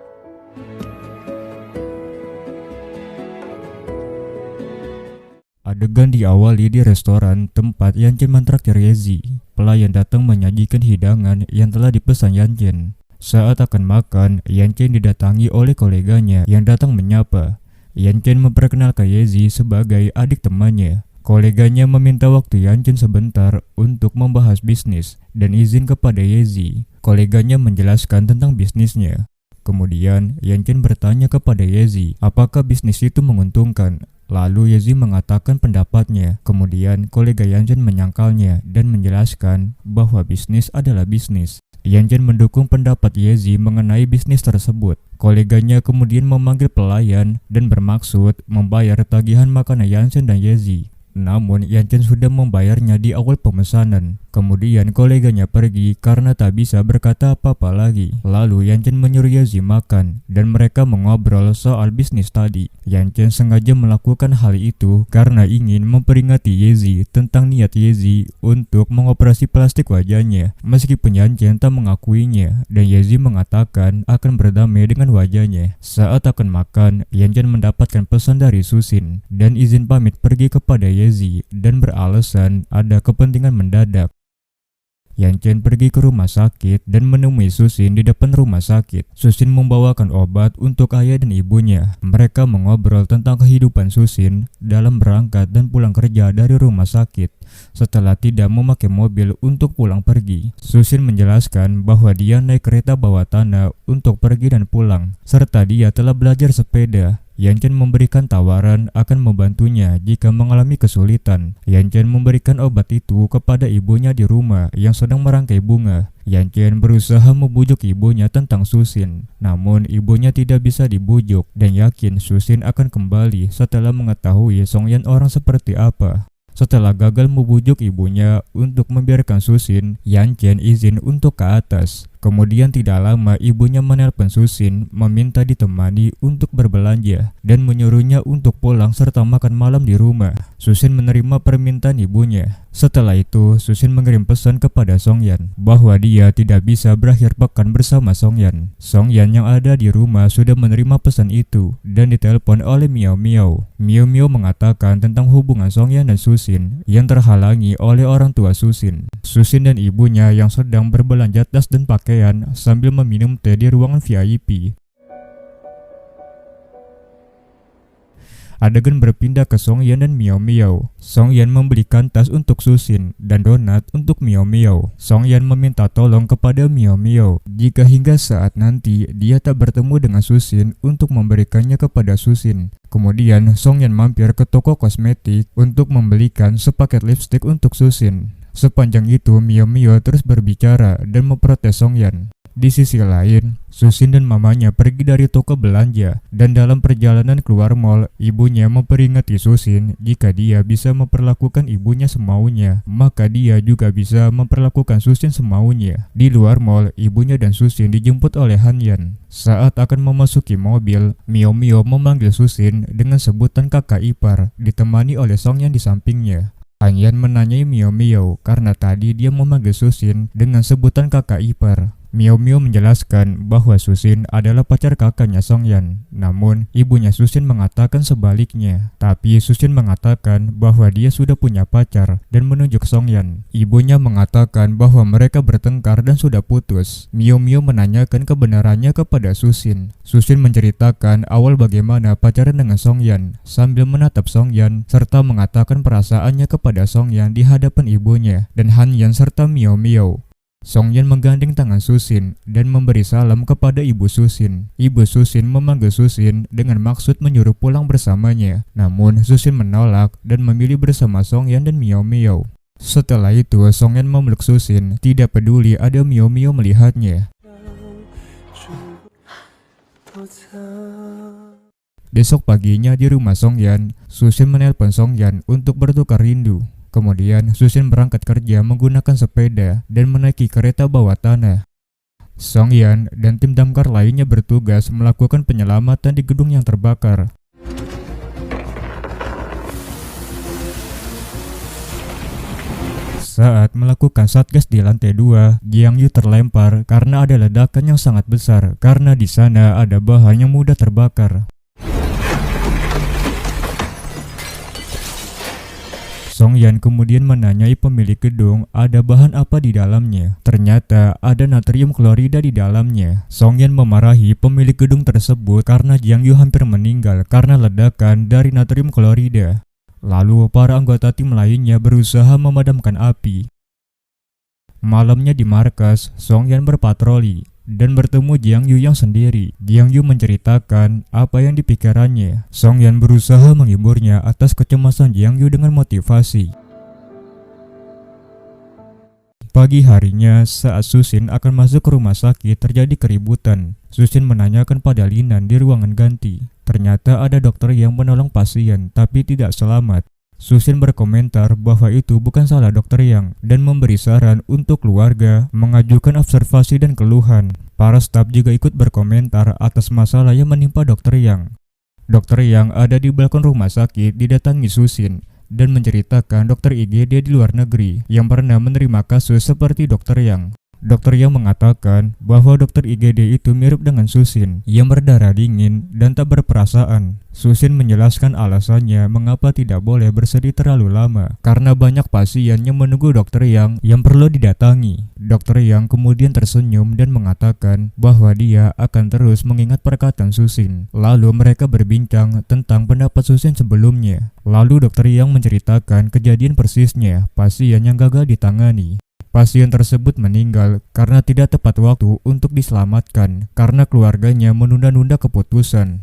Adegan diawali di restoran tempat Yanchen mentraktir Yezi. Pelayan datang menyajikan hidangan yang telah dipesan Yanchen. Saat akan makan, Yanchen didatangi oleh koleganya yang datang menyapa. Yanchen memperkenalkan Yezi sebagai adik temannya. Koleganya meminta waktu Yanchen sebentar untuk membahas bisnis dan izin kepada Yezi. Koleganya menjelaskan tentang bisnisnya. Kemudian, Yanchen bertanya kepada Yezi apakah bisnis itu menguntungkan. Lalu Yezi mengatakan pendapatnya. Kemudian kolega Yanchen menyangkalnya dan menjelaskan bahwa bisnis adalah bisnis. Yanchen mendukung pendapat Yezi mengenai bisnis tersebut. Koleganya kemudian memanggil pelayan dan bermaksud membayar tagihan makanan Yanchen dan Yezi. Namun Yanchen sudah membayarnya di awal pemesanan. Kemudian koleganya pergi karena tak bisa berkata apa-apa lagi. Lalu Yanchen menyuruh Yezi makan dan mereka mengobrol soal bisnis tadi. Yanchen sengaja melakukan hal itu karena ingin memperingati Yezi tentang niat Yezi untuk mengoperasi plastik wajahnya. Meskipun Yanchen tak mengakuinya dan Yezi mengatakan akan berdamai dengan wajahnya. Saat akan makan, Yanchen mendapatkan pesan dari Susin dan izin pamit pergi kepada Yezi dan beralasan ada kepentingan mendadak. Yanchen pergi ke rumah sakit dan menemui Susin di depan rumah sakit. Susin membawakan obat untuk ayah dan ibunya. Mereka mengobrol tentang kehidupan Susin dalam berangkat dan pulang kerja dari rumah sakit. Setelah tidak memakai mobil untuk pulang pergi, Susin menjelaskan bahwa dia naik kereta bawah tanah untuk pergi dan pulang, serta dia telah belajar sepeda. Yanchen memberikan tawaran akan membantunya jika mengalami kesulitan. Yanchen memberikan obat itu kepada ibunya di rumah yang sedang merangkai bunga. Yanchen berusaha membujuk ibunya tentang Susin, namun ibunya tidak bisa dibujuk dan yakin Susin akan kembali setelah mengetahui Songyan orang seperti apa. Setelah gagal membujuk ibunya untuk membiarkan Susin, Yanchen izin untuk ke atas. Kemudian tidak lama ibunya menelpon Susin meminta ditemani untuk berbelanja dan menyuruhnya untuk pulang serta makan malam di rumah. Susin menerima permintaan ibunya. Setelah itu, Susin mengirim pesan kepada Songyan bahwa dia tidak bisa berakhir pekan bersama Songyan. Songyan yang ada di rumah sudah menerima pesan itu dan ditelepon oleh Miao Miao. Miao Miao mengatakan tentang hubungan Songyan dan Susin yang terhalangi oleh orang tua Susin. Susin dan ibunya yang sedang berbelanja tas dan pakaian sambil meminum teh di ruangan VIP. Adegan berpindah ke Songyan dan Miao Miao. Songyan membelikan tas untuk Susin dan donat untuk Miao Miao. Songyan meminta tolong kepada Miao Miao jika hingga saat nanti dia tak bertemu dengan Susin untuk memberikannya kepada Susin. Kemudian Songyan mampir ke toko kosmetik untuk membelikan sepaket lipstik untuk Susin. Sepanjang itu Miao Miao terus berbicara dan memprotes Songyan. Di sisi lain, Susin dan mamanya pergi dari toko belanja dan dalam perjalanan keluar mall, ibunya memperingati Susin jika dia bisa memperlakukan ibunya semaunya, maka dia juga bisa memperlakukan Susin semaunya. Di luar mall, ibunya dan Susin dijemput oleh Han Yan. Saat akan memasuki mobil, Miao Miao memanggil Susin dengan sebutan kakak ipar, ditemani oleh Songyan di sampingnya. Han Yan menanyai Miao Miao karena tadi dia memanggil Susin dengan sebutan kakak ipar. Miao Miao menjelaskan bahwa Susin adalah pacar kakaknya Songyan. Namun, ibunya Susin mengatakan sebaliknya. Tapi Susin mengatakan bahwa dia sudah punya pacar dan menunjuk Songyan. Ibunya mengatakan bahwa mereka bertengkar dan sudah putus. Miao Miao menanyakan kebenarannya kepada Susin. Susin menceritakan awal bagaimana pacaran dengan Songyan sambil menatap Songyan serta mengatakan perasaannya kepada Songyan di hadapan ibunya dan Han Yan serta Miao Miao. Songyan menggandeng tangan Susin dan memberi salam kepada ibu Susin. Ibu Susin memanggil Susin dengan maksud menyuruh pulang bersamanya. Namun Susin menolak dan memilih bersama Songyan dan Miao Miao. Setelah itu Songyan memeluk Susin, tidak peduli ada Miao Miao melihatnya. Besok paginya di rumah Songyan, Susin menelpon Songyan untuk bertukar rindu. Kemudian Susin berangkat kerja menggunakan sepeda dan menaiki kereta bawah tanah. Songyan dan tim damkar lainnya bertugas melakukan penyelamatan di gedung yang terbakar. Saat melakukan satgas di lantai 2, Jiang Yu terlempar karena ada ledakan yang sangat besar karena di sana ada bahan yang mudah terbakar. Song Yan kemudian menanyai pemilik gedung ada bahan apa di dalamnya. Ternyata ada natrium klorida di dalamnya. Song Yan memarahi pemilik gedung tersebut karena Jiang Yu hampir meninggal karena ledakan dari natrium klorida. Lalu para anggota tim lainnya berusaha memadamkan api. Malamnya di markas, Song Yan berpatroli dan bertemu Jiang Yu yang sendiri. Jiang Yu menceritakan apa yang dipikirannya. Song Yan berusaha menghiburnya atas kecemasan Jiang Yu dengan motivasi. Pagi harinya, saat Susin akan masuk ke rumah sakit, terjadi keributan. Susin menanyakan pada Linan di ruangan ganti. Ternyata ada dokter yang menolong pasien, tapi tidak selamat. Susin berkomentar bahwa itu bukan salah dokter Yang dan memberi saran untuk keluarga mengajukan observasi dan keluhan. Para staf juga ikut berkomentar atas masalah yang menimpa dokter Yang. Dokter Yang ada di balkon rumah sakit didatangi Susin dan menceritakan dokter IGD di luar negeri yang pernah menerima kasus seperti dokter Yang. Dokter Yang mengatakan bahwa dokter IGD itu mirip dengan Susin yang berdarah dingin dan tak berperasaan. Susin menjelaskan alasannya mengapa tidak boleh bersedih terlalu lama karena banyak pasien yang menunggu dokter Yang perlu didatangi. Dokter Yang kemudian tersenyum dan mengatakan bahwa dia akan terus mengingat perkataan Susin. Lalu mereka berbincang tentang pendapat Susin sebelumnya. Lalu dokter Yang menceritakan kejadian persisnya pasien yang gagal ditangani. Pasien tersebut meninggal karena tidak tepat waktu untuk diselamatkan karena keluarganya menunda-nunda keputusan.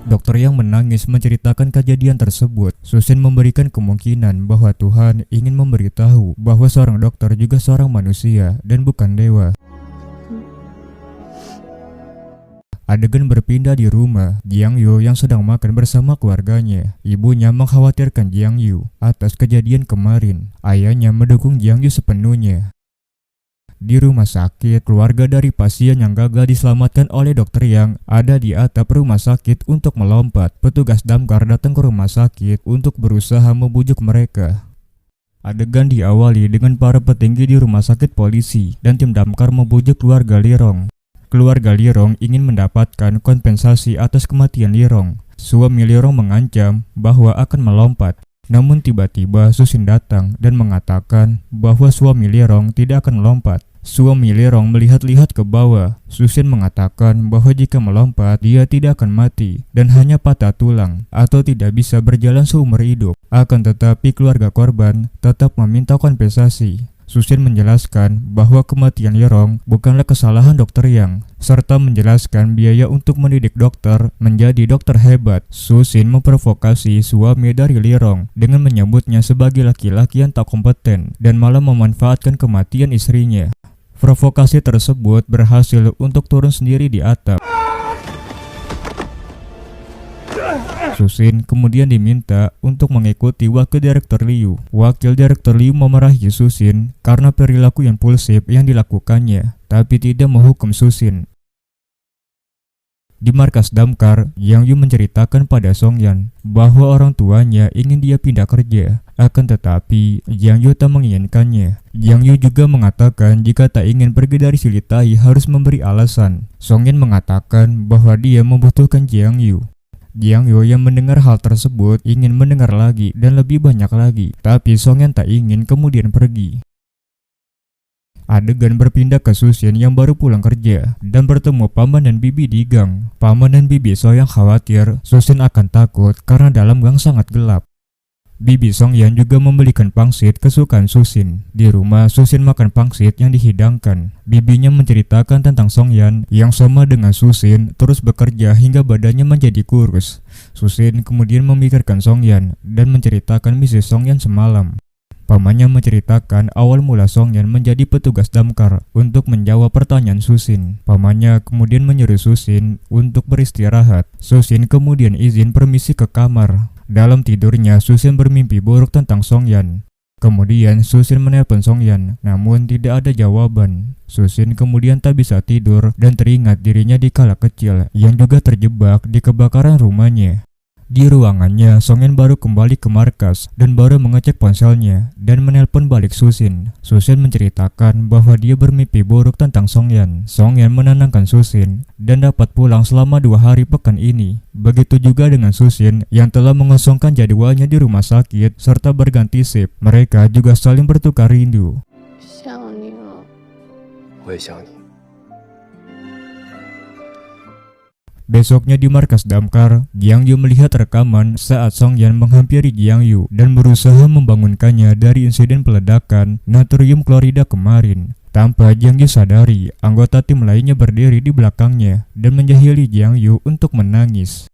Dokter Yang menangis menceritakan kejadian tersebut. Susin memberikan kemungkinan bahwa Tuhan ingin memberitahu bahwa seorang dokter juga seorang manusia dan bukan dewa. Adegan berpindah di rumah Jiang Yu yang sedang makan bersama keluarganya. Ibunya mengkhawatirkan Jiang Yu atas kejadian kemarin. Ayahnya mendukung Jiang Yu sepenuhnya. Di rumah sakit, keluarga dari pasien yang gagal diselamatkan oleh dokter Yang ada di atap rumah sakit untuk melompat. Petugas damkar datang ke rumah sakit untuk berusaha membujuk mereka. Adegan diawali dengan para petinggi di rumah sakit polisi dan tim damkar membujuk keluarga Lirong. Keluarga Lirong ingin mendapatkan kompensasi atas kematian Lirong. Suami Lirong mengancam bahwa akan melompat. Namun tiba-tiba Susin datang dan mengatakan bahwa suami Lirong tidak akan melompat. Suami Lirong melihat-lihat ke bawah. Susin mengatakan bahwa jika melompat dia tidak akan mati dan hanya patah tulang atau tidak bisa berjalan seumur hidup. Akan tetapi keluarga korban tetap meminta kompensasi. Susin menjelaskan bahwa kematian Lirong bukanlah kesalahan dokter Yang, serta menjelaskan biaya untuk mendidik dokter menjadi dokter hebat. Susin memprovokasi suami dari Lirong dengan menyebutnya sebagai laki-laki yang tak kompeten dan malah memanfaatkan kematian istrinya. Provokasi tersebut berhasil untuk turun sendiri di atap. Susin kemudian diminta untuk mengikuti Wakil Direktur Liu. Wakil Direktur Liu memarahi Susin karena perilaku impulsif yang dilakukannya, tapi tidak menghukum Susin. Di markas damkar, Jiang Yu menceritakan pada Song Yan bahwa orang tuanya ingin dia pindah kerja. Akan tetapi, Jiang Yu tak menginginkannya. Jiang Yu juga mengatakan jika tak ingin pergi dari Silitai harus memberi alasan. Song Yan mengatakan bahwa dia membutuhkan Jiang Yu. Jiang Yu yang mendengar hal tersebut ingin mendengar lagi dan lebih banyak lagi, tapi Song Yan tak ingin kemudian pergi. Adegan berpindah ke Susin yang baru pulang kerja dan bertemu paman dan bibi di gang. Paman dan bibi Song yang khawatir Susin akan takut karena dalam gang sangat gelap. Bibi Song Yan juga membelikan pangsit kesukaan Susin. Di rumah, Susin makan pangsit yang dihidangkan. Bibinya menceritakan tentang Song Yan yang sama dengan Susin terus bekerja hingga badannya menjadi kurus. Susin kemudian memikirkan Song Yan dan menceritakan misi Song Yan semalam. Pamannya menceritakan awal mula Song Yan menjadi petugas damkar untuk menjawab pertanyaan Susin. Pamannya kemudian menyuruh Susin untuk beristirahat. Susin kemudian izin permisi ke kamar. Dalam tidurnya, Susin bermimpi buruk tentang Song Yan. Kemudian Susin menelpon Song Yan, namun tidak ada jawaban. Susin kemudian tak bisa tidur dan teringat dirinya di kala kecil yang juga terjebak di kebakaran rumahnya. Di ruangannya, Songyan baru kembali ke markas dan baru mengecek ponselnya dan menelpon balik Susin. Susin menceritakan bahwa dia bermimpi buruk tentang Songyan. Songyan menenangkan Susin dan dapat pulang selama 2 hari pekan ini. Begitu juga dengan Susin yang telah mengosongkan jadwalnya di rumah sakit serta berganti shift. Mereka juga saling bertukar rindu. 想你了。我也想你。 Besoknya di markas damkar, Jiang Yu melihat rekaman saat Songyan menghampiri Jiang Yu dan berusaha membangunkannya dari insiden peledakan natrium klorida kemarin. Tanpa Jiang Yu sadari, anggota tim lainnya berdiri di belakangnya dan menjahili Jiang Yu untuk menangis.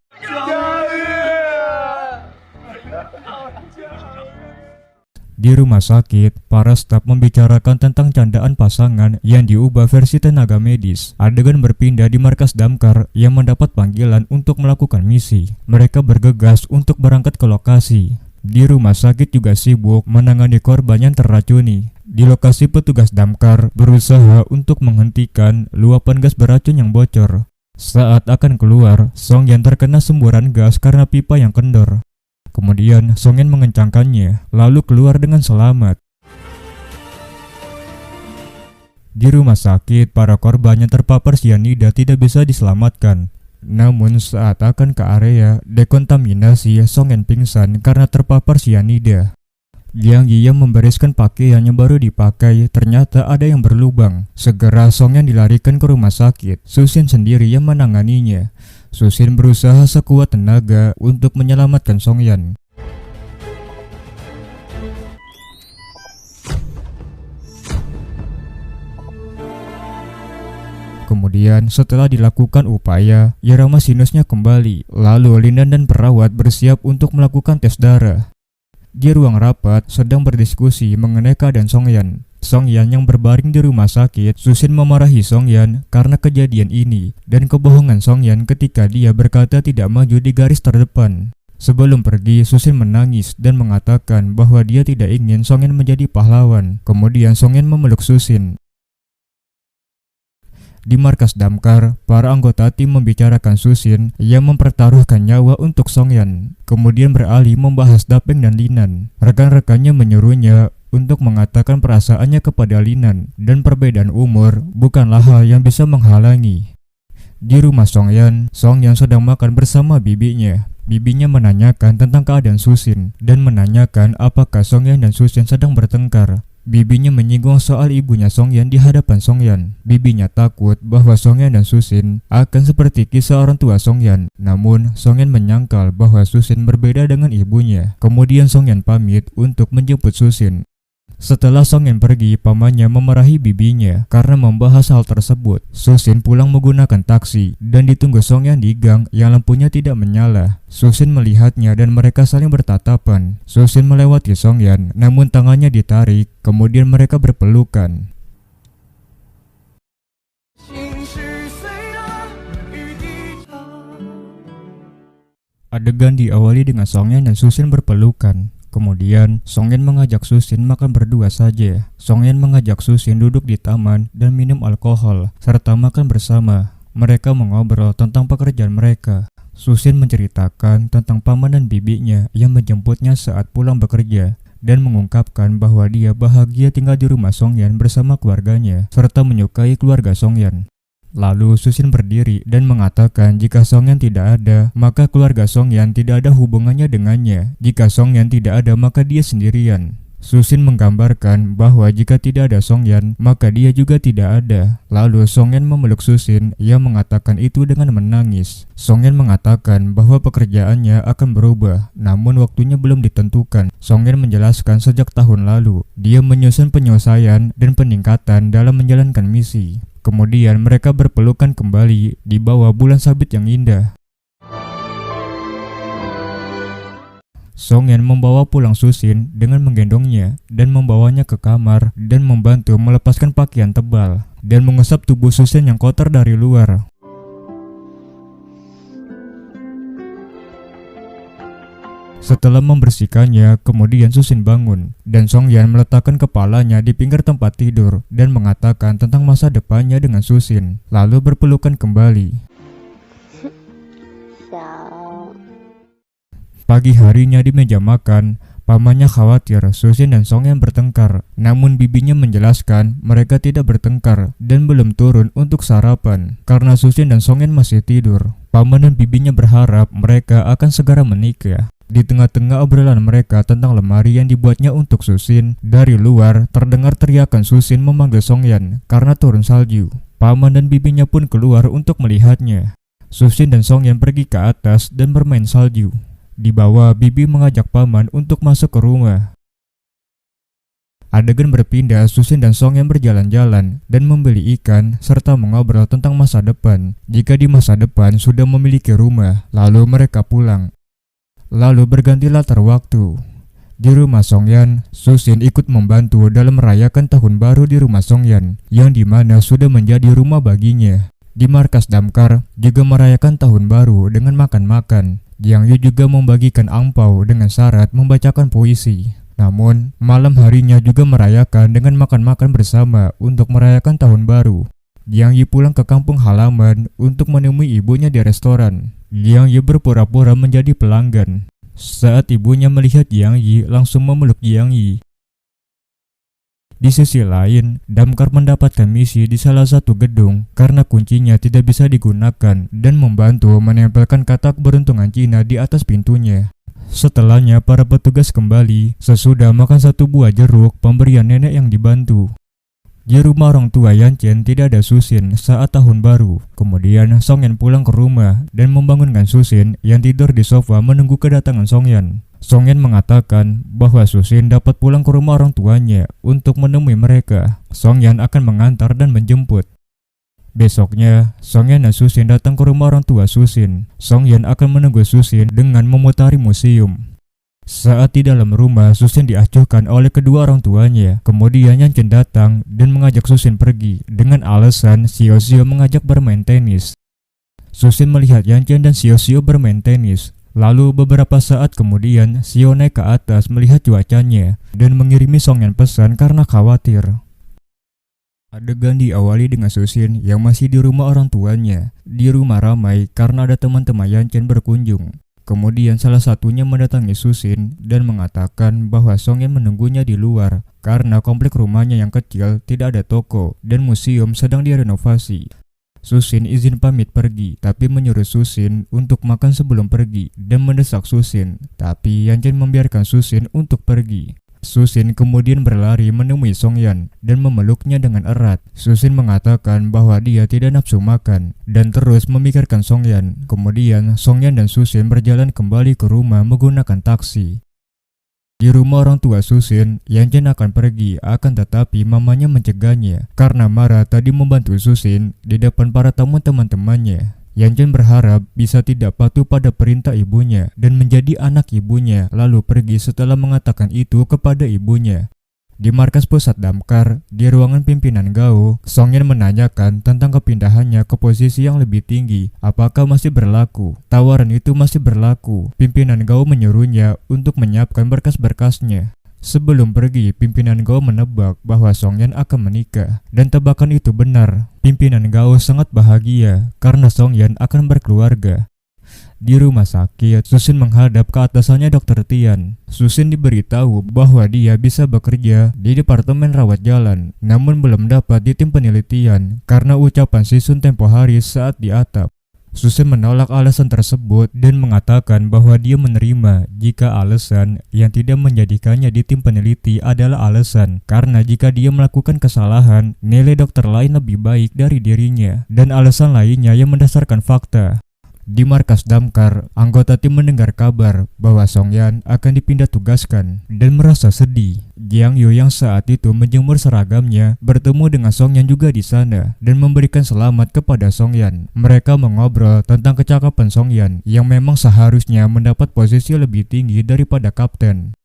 Di rumah sakit, para staf membicarakan tentang candaan pasangan yang diubah versi tenaga medis. Adegan berpindah di markas damkar yang mendapat panggilan untuk melakukan misi. Mereka bergegas untuk berangkat ke lokasi. Di rumah sakit juga sibuk menangani korban yang terracuni. Di lokasi, petugas damkar berusaha untuk menghentikan luapan gas beracun yang bocor. Saat akan keluar, Songyan terkena semburan gas karena pipa yang kendor. Kemudian Songyan mengencangkannya, lalu keluar dengan selamat. Di rumah sakit, para korban yang terpapar cyanida tidak bisa diselamatkan. Namun saat akan ke area dekontaminasi, Songyan pingsan karena terpapar cyanida. Jiang Yi yang membereskan pakaian yang baru dipakai, ternyata ada yang berlubang. Segera Songyan dilarikan ke rumah sakit. Susin sendiri yang menanganinya. Susin berusaha sekuat tenaga untuk menyelamatkan Songyan. Kemudian setelah dilakukan upaya, irama sinusnya kembali. Lalu Lindan dan perawat bersiap untuk melakukan tes darah. Di ruang rapat sedang berdiskusi mengenai keadaan Songyan. Songyan yang berbaring di rumah sakit, Susin memarahi Songyan karena kejadian ini dan kebohongan Songyan ketika dia berkata tidak maju di garis terdepan. Sebelum pergi, Susin menangis dan mengatakan bahwa dia tidak ingin Songyan menjadi pahlawan. Kemudian Songyan memeluk Susin. Di markas damkar, para anggota tim membicarakan Susin yang mempertaruhkan nyawa untuk Songyan. Kemudian beralih membahas Dapeng dan Linan. Rekan-rekannya menyuruhnya untuk mengatakan perasaannya kepada Linan, dan perbedaan umur bukanlah hal yang bisa menghalangi. Di rumah Songyan sedang makan bersama bibinya. Bibinya menanyakan tentang keadaan Susin dan menanyakan apakah Songyan dan Susin sedang bertengkar. Bibinya menyinggung soal ibunya Songyan di hadapan Songyan. Bibinya takut bahwa Songyan dan Susin akan seperti kisah orang tua Songyan. Namun Songyan menyangkal bahwa Susin berbeda dengan ibunya. Kemudian Songyan pamit untuk menjemput Susin. Setelah Songyan pergi, pamannya memarahi bibinya karena membahas hal tersebut. Susin pulang menggunakan taksi dan ditunggu Songyan di gang yang lampunya tidak menyala. Susin melihatnya dan mereka saling bertatapan. Susin melewati Songyan, namun tangannya ditarik, kemudian mereka berpelukan. Adegan diawali dengan Songyan dan Susin berpelukan. Kemudian, Songyan mengajak Susin makan berdua saja. Songyan mengajak Susin duduk di taman dan minum alkohol, serta makan bersama. Mereka mengobrol tentang pekerjaan mereka. Susin menceritakan tentang paman dan bibinya yang menjemputnya saat pulang bekerja, dan mengungkapkan bahwa dia bahagia tinggal di rumah Songyan bersama keluarganya, serta menyukai keluarga Songyan. Lalu Susin berdiri dan mengatakan jika Songyan tidak ada, maka keluarga Songyan tidak ada hubungannya dengannya. Jika Songyan tidak ada, maka dia sendirian. Susin menggambarkan bahwa jika tidak ada Songyan, maka dia juga tidak ada. Lalu Songyan memeluk Susin yang mengatakan itu dengan menangis. Songyan mengatakan bahwa pekerjaannya akan berubah, namun waktunya belum ditentukan. Songyan menjelaskan sejak tahun lalu, dia menyusun penyelesaian dan peningkatan dalam menjalankan misi. Kemudian mereka berpelukan kembali di bawah bulan sabit yang indah. Songyan membawa pulang Susin dengan menggendongnya dan membawanya ke kamar dan membantu melepaskan pakaian tebal dan mengusap tubuh Susin yang kotor dari luar. Setelah membersihkannya, kemudian Susin bangun dan Songyan meletakkan kepalanya di pinggir tempat tidur dan mengatakan tentang masa depannya dengan Susin, lalu berpelukan kembali. Pagi harinya di meja makan, pamannya khawatir Susin dan Songyan bertengkar. Namun bibinya menjelaskan mereka tidak bertengkar dan belum turun untuk sarapan karena Susin dan Songyan masih tidur. Paman dan bibinya berharap mereka akan segera menikah. Di tengah-tengah obrolan mereka tentang lemari yang dibuatnya untuk Susin, dari luar terdengar teriakan Susin memanggil Songyan karena turun salju. Paman dan bibinya pun keluar untuk melihatnya. Susin dan Songyan pergi ke atas dan bermain salju. Di bawah, bibi mengajak paman untuk masuk ke rumah. Adegan berpindah, Susin dan Songyan berjalan-jalan dan membeli ikan serta mengobrol tentang masa depan. Jika di masa depan sudah memiliki rumah, lalu mereka pulang. Lalu berganti latar waktu. Di rumah Songyan, Susin ikut membantu dalam merayakan tahun baru di rumah Songyan, yang dimana sudah menjadi rumah baginya. Di markas damkar juga merayakan tahun baru dengan makan-makan. Jiang Yu juga membagikan angpau dengan syarat membacakan puisi. Namun, malam harinya juga merayakan dengan makan-makan bersama untuk merayakan tahun baru. Jiang Yu pulang ke kampung halaman untuk menemui ibunya di restoran. Jiang Yi berpura-pura menjadi pelanggan. Saat ibunya melihat Jiang Yi, langsung memeluk Jiang Yi. Di sisi lain, damkar mendapatkan misi di salah satu gedung karena kuncinya tidak bisa digunakan dan membantu menempelkan kata keberuntungan Cina di atas pintunya. Setelahnya, para petugas kembali sesudah makan satu buah jeruk pemberian nenek yang dibantu. Di rumah orang tua Yan Chen tidak ada Susin saat tahun baru. Kemudian Songyan pulang ke rumah dan membangunkan Susin yang tidur di sofa menunggu kedatangan Songyan. Songyan mengatakan bahwa Susin dapat pulang ke rumah orang tuanya untuk menemui mereka. Songyan akan mengantar dan menjemput. Besoknya, Songyan dan Susin datang ke rumah orang tua Susin. Songyan akan menunggu Susin dengan memutari museum. Saat di dalam rumah, Susin diacuhkan oleh kedua orang tuanya. Kemudian Yan Chen datang dan mengajak Susin pergi dengan alasan Xiao Xiao mengajak bermain tenis. Susin melihat Yan Chen dan Xiao Xiao bermain tenis. Lalu beberapa saat kemudian, Xiao naik ke atas melihat cuacanya dan mengirimi Songyan pesan karena khawatir. Adegan diawali dengan Susin yang masih di rumah orang tuanya. Di rumah ramai karena ada teman-teman Yan Chen berkunjung. Kemudian salah satunya mendatangi Susin dan mengatakan bahwa Songyan menunggunya di luar karena komplek rumahnya yang kecil tidak ada toko dan museum sedang direnovasi. Susin izin pamit pergi, tapi menyuruh Susin untuk makan sebelum pergi dan mendesak Susin, tapi Yan Chen membiarkan Susin untuk pergi. Susin kemudian berlari menemui Songyan dan memeluknya dengan erat. Susin mengatakan bahwa dia tidak nafsu makan dan terus memikirkan Songyan. Kemudian Songyan dan Susin berjalan kembali ke rumah menggunakan taksi. Di rumah orang tua Susin, Yan Chen akan pergi, akan tetapi mamanya mencegahnya karena marah tadi membantu Susin di depan para tamu teman-temannya. Yan Chen berharap bisa tidak patuh pada perintah ibunya dan menjadi anak ibunya, lalu pergi setelah mengatakan itu kepada ibunya. Di markas pusat damkar, di ruangan pimpinan Gao, Songyan menanyakan tentang kepindahannya ke posisi yang lebih tinggi, apakah masih berlaku. Tawaran itu masih berlaku. Pimpinan Gao menyuruhnya untuk menyiapkan berkas-berkasnya. Sebelum pergi, pimpinan Gao menebak bahwa Songyan akan menikah, dan tebakan itu benar. Pimpinan Gao sangat bahagia karena Songyan akan berkeluarga. Di rumah sakit, Susin menghadap ke atasannya Dr. Tian. Susin diberitahu bahwa dia bisa bekerja di departemen rawat jalan, namun belum dapat di tim penelitian karena ucapan Sisun tempo hari saat di atap. Susin menolak alasan tersebut dan mengatakan bahwa dia menerima jika alasan yang tidak menjadikannya di tim peneliti adalah alasan karena jika dia melakukan kesalahan, nilai dokter lain lebih baik dari dirinya dan alasan lainnya yang mendasarkan fakta. Di markas damkar, anggota tim mendengar kabar bahwa Songyan akan dipindah tugaskan dan merasa sedih. Jiang Yu yang saat itu menjemur seragamnya bertemu dengan Songyan juga di sana dan memberikan selamat kepada Songyan. Mereka mengobrol tentang kecakapan Songyan yang memang seharusnya mendapat posisi lebih tinggi daripada kapten.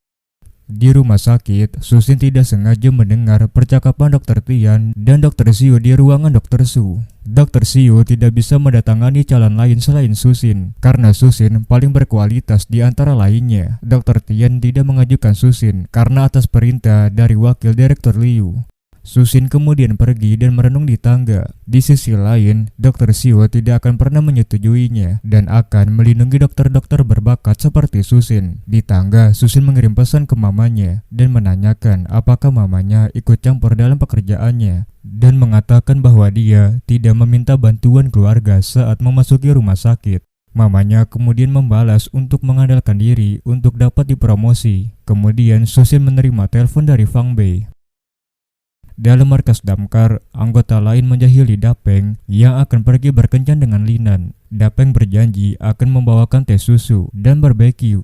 Di rumah sakit, Susin tidak sengaja mendengar percakapan Dr. Tian dan Dr. Xiu di ruangan Dr. Su. Dr. Xiu tidak bisa mendatangani calon lain selain Susin, karena Susin paling berkualitas di antara lainnya. Dr. Tian tidak mengajukan Susin karena atas perintah dari wakil direktur Liu. Susin kemudian pergi dan merenung di tangga. Di sisi lain, Dr. Xiao tidak akan pernah menyetujuinya dan akan melindungi dokter-dokter berbakat seperti Susin. Di tangga, Susin mengirim pesan ke mamanya dan menanyakan apakah mamanya ikut campur dalam pekerjaannya dan mengatakan bahwa dia tidak meminta bantuan keluarga saat memasuki rumah sakit. Mamanya kemudian membalas untuk mengandalkan diri untuk dapat dipromosi. Kemudian Susin menerima telepon dari Fang Bei. Dalam markas damkar, anggota lain menjahili Dapeng yang akan pergi berkencan dengan Linan. Dapeng berjanji akan membawakan teh susu dan barbeque.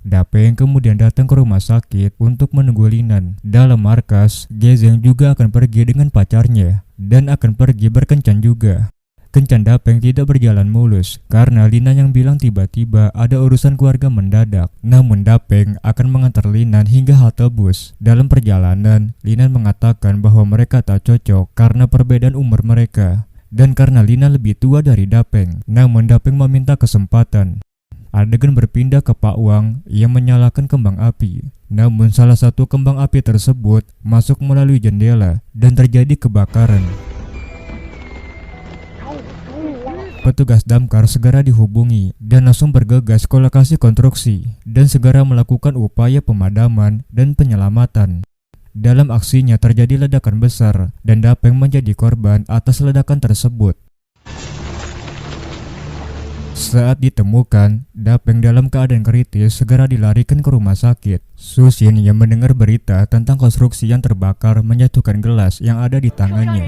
Dapeng kemudian datang ke rumah sakit untuk menunggu Linan. Dalam markas, Gezeng juga akan pergi dengan pacarnya dan akan pergi berkencan juga. Kencan Dapeng tidak berjalan mulus karena Linan yang bilang tiba-tiba ada urusan keluarga mendadak. Namun Dapeng akan mengantar Linan hingga halte bus. Dalam perjalanan, Linan mengatakan bahwa mereka tak cocok karena perbedaan umur mereka dan karena Linan lebih tua dari Dapeng. Namun Dapeng meminta kesempatan. Adegan berpindah ke Pak Wang yang menyalakan kembang api. Namun salah satu kembang api tersebut masuk melalui jendela dan terjadi kebakaran. Petugas damkar segera dihubungi dan langsung bergegas ke lokasi konstruksi dan segera melakukan upaya pemadaman dan penyelamatan. Dalam aksinya terjadi ledakan besar dan Dapeng menjadi korban atas ledakan tersebut. Saat ditemukan, Dapeng dalam keadaan kritis segera dilarikan ke rumah sakit. Susin yang mendengar berita tentang konstruksi yang terbakar menjatuhkan gelas yang ada di tangannya.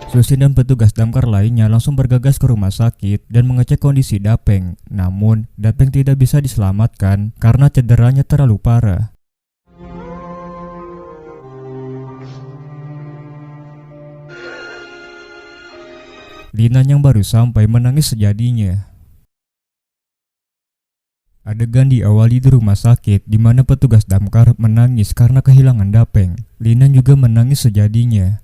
Susin dan petugas damkar lainnya langsung bergegas ke rumah sakit dan mengecek kondisi Dapeng. Namun, Dapeng tidak bisa diselamatkan karena cederanya terlalu parah. Linan yang baru sampai menangis sejadinya. Adegan diawali di rumah sakit di mana petugas damkar menangis karena kehilangan Dapeng. Linan juga menangis sejadinya.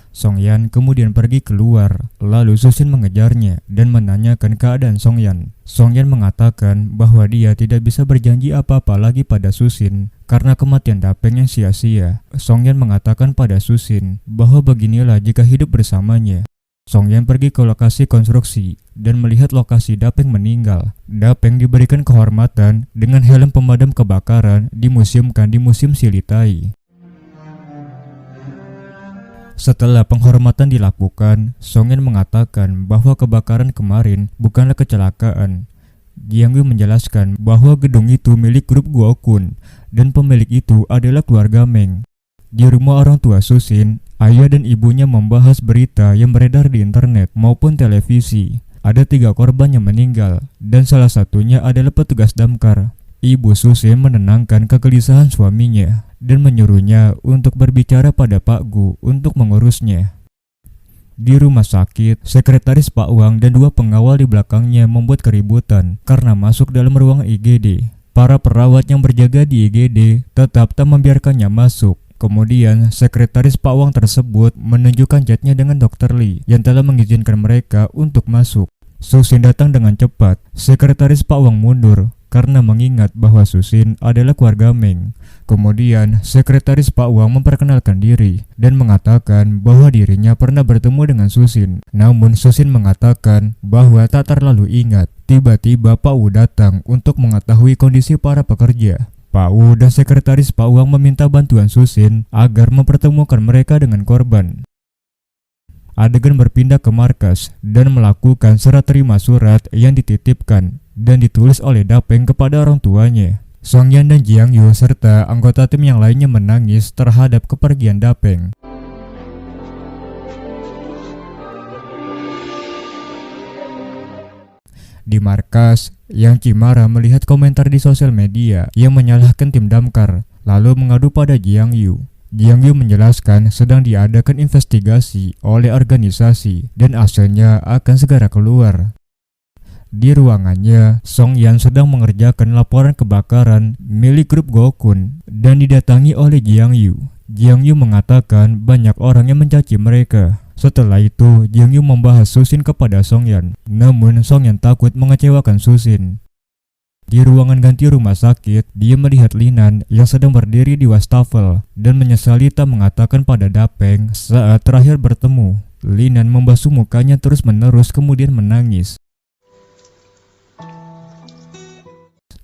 Songyan kemudian pergi keluar, lalu Susin mengejarnya dan menanyakan keadaan Songyan. Songyan mengatakan bahwa dia tidak bisa berjanji apa-apa lagi pada Susin karena kematian Dapeng yang sia-sia. Songyan mengatakan pada Susin bahwa beginilah jika hidup bersamanya. Songyan pergi ke lokasi konstruksi dan melihat lokasi Dapeng meninggal. Dapeng diberikan kehormatan dengan helm pemadam kebakaran dimuseumkan di Museum Silitai. Setelah penghormatan dilakukan, Songyan mengatakan bahwa kebakaran kemarin bukanlah kecelakaan. Jiang Yu menjelaskan bahwa gedung itu milik grup Guokun dan pemilik itu adalah keluarga Meng. Di rumah orang tua Susin, ayah dan ibunya membahas berita yang beredar di internet maupun televisi. Ada 3 korban yang meninggal dan salah satunya adalah petugas damkar. Ibu Susin menenangkan kegelisahan suaminya dan menyuruhnya untuk berbicara pada Pak Gu untuk mengurusnya. Di rumah sakit, sekretaris Pak Wang dan 2 pengawal di belakangnya membuat keributan karena masuk dalam ruang IGD. Para perawat yang berjaga di IGD tetap tak membiarkannya masuk. Kemudian, sekretaris Pak Wang tersebut menunjukkan chatnya dengan Dr. Lee yang telah mengizinkan mereka untuk masuk. Susin datang dengan cepat. Sekretaris Pak Wang mundur karena mengingat bahwa Susin adalah keluarga Meng. Kemudian, sekretaris Pak Wang memperkenalkan diri dan mengatakan bahwa dirinya pernah bertemu dengan Susin. Namun Susin mengatakan bahwa tak terlalu ingat. Tiba-tiba Pak Wu datang untuk mengetahui kondisi para pekerja. Pak Wu dan sekretaris Pak Wang meminta bantuan Susin agar mempertemukan mereka dengan korban. Adegan berpindah ke markas dan melakukan serah terima surat yang dititipkan dan ditulis oleh Dapeng kepada orang tuanya. Songyan dan Jiang Yu serta anggota tim yang lainnya menangis terhadap kepergian Dapeng. Di markas, Yang Cimara melihat komentar di sosial media yang menyalahkan tim damkar, lalu mengadu pada Jiang Yu. Jiang Yu menjelaskan sedang diadakan investigasi oleh organisasi dan hasilnya akan segera keluar. Di ruangannya, Song Yan sedang mengerjakan laporan kebakaran milik grup Gokun dan didatangi oleh Jiang Yu. Jiang Yu mengatakan banyak orang yang mencaci mereka. Setelah itu, Jiang Yu membahas Susin kepada Song Yan. Namun, Song Yan takut mengecewakan Susin. Di ruangan ganti rumah sakit, dia melihat Linan yang sedang berdiri di wastafel dan menyesali tak mengatakan pada Dapeng saat terakhir bertemu. Linan membasuh mukanya terus-menerus kemudian menangis.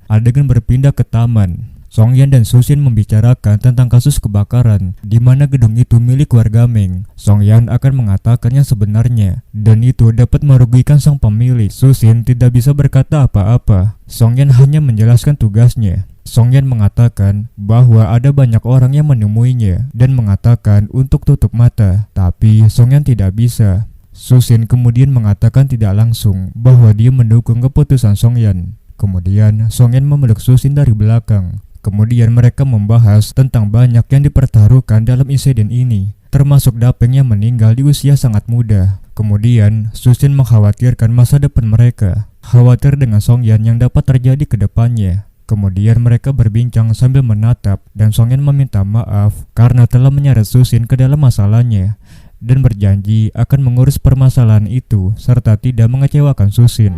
Adegan berpindah ke taman. Songyan dan Susin membicarakan tentang kasus kebakaran di mana gedung itu milik warga Meng. Songyan akan mengatakan yang sebenarnya dan itu dapat merugikan sang pemilik. Susin tidak bisa berkata apa-apa. Songyan hanya menjelaskan tugasnya. Songyan mengatakan bahwa ada banyak orang yang menemuinya dan mengatakan untuk tutup mata, tapi Songyan tidak bisa. Susin kemudian mengatakan tidak langsung bahwa dia mendukung keputusan Songyan. Kemudian Songyan memeluk Susin dari belakang. Kemudian mereka membahas tentang banyak yang dipertaruhkan dalam insiden ini, termasuk Dapeng yang meninggal di usia sangat muda. Kemudian Susin mengkhawatirkan masa depan mereka, khawatir dengan Songyan yang dapat terjadi ke depannya. Kemudian mereka berbincang sambil menatap dan Songyan meminta maaf karena telah menyeret Susin ke dalam masalahnya dan berjanji akan mengurus permasalahan itu serta tidak mengecewakan Susin.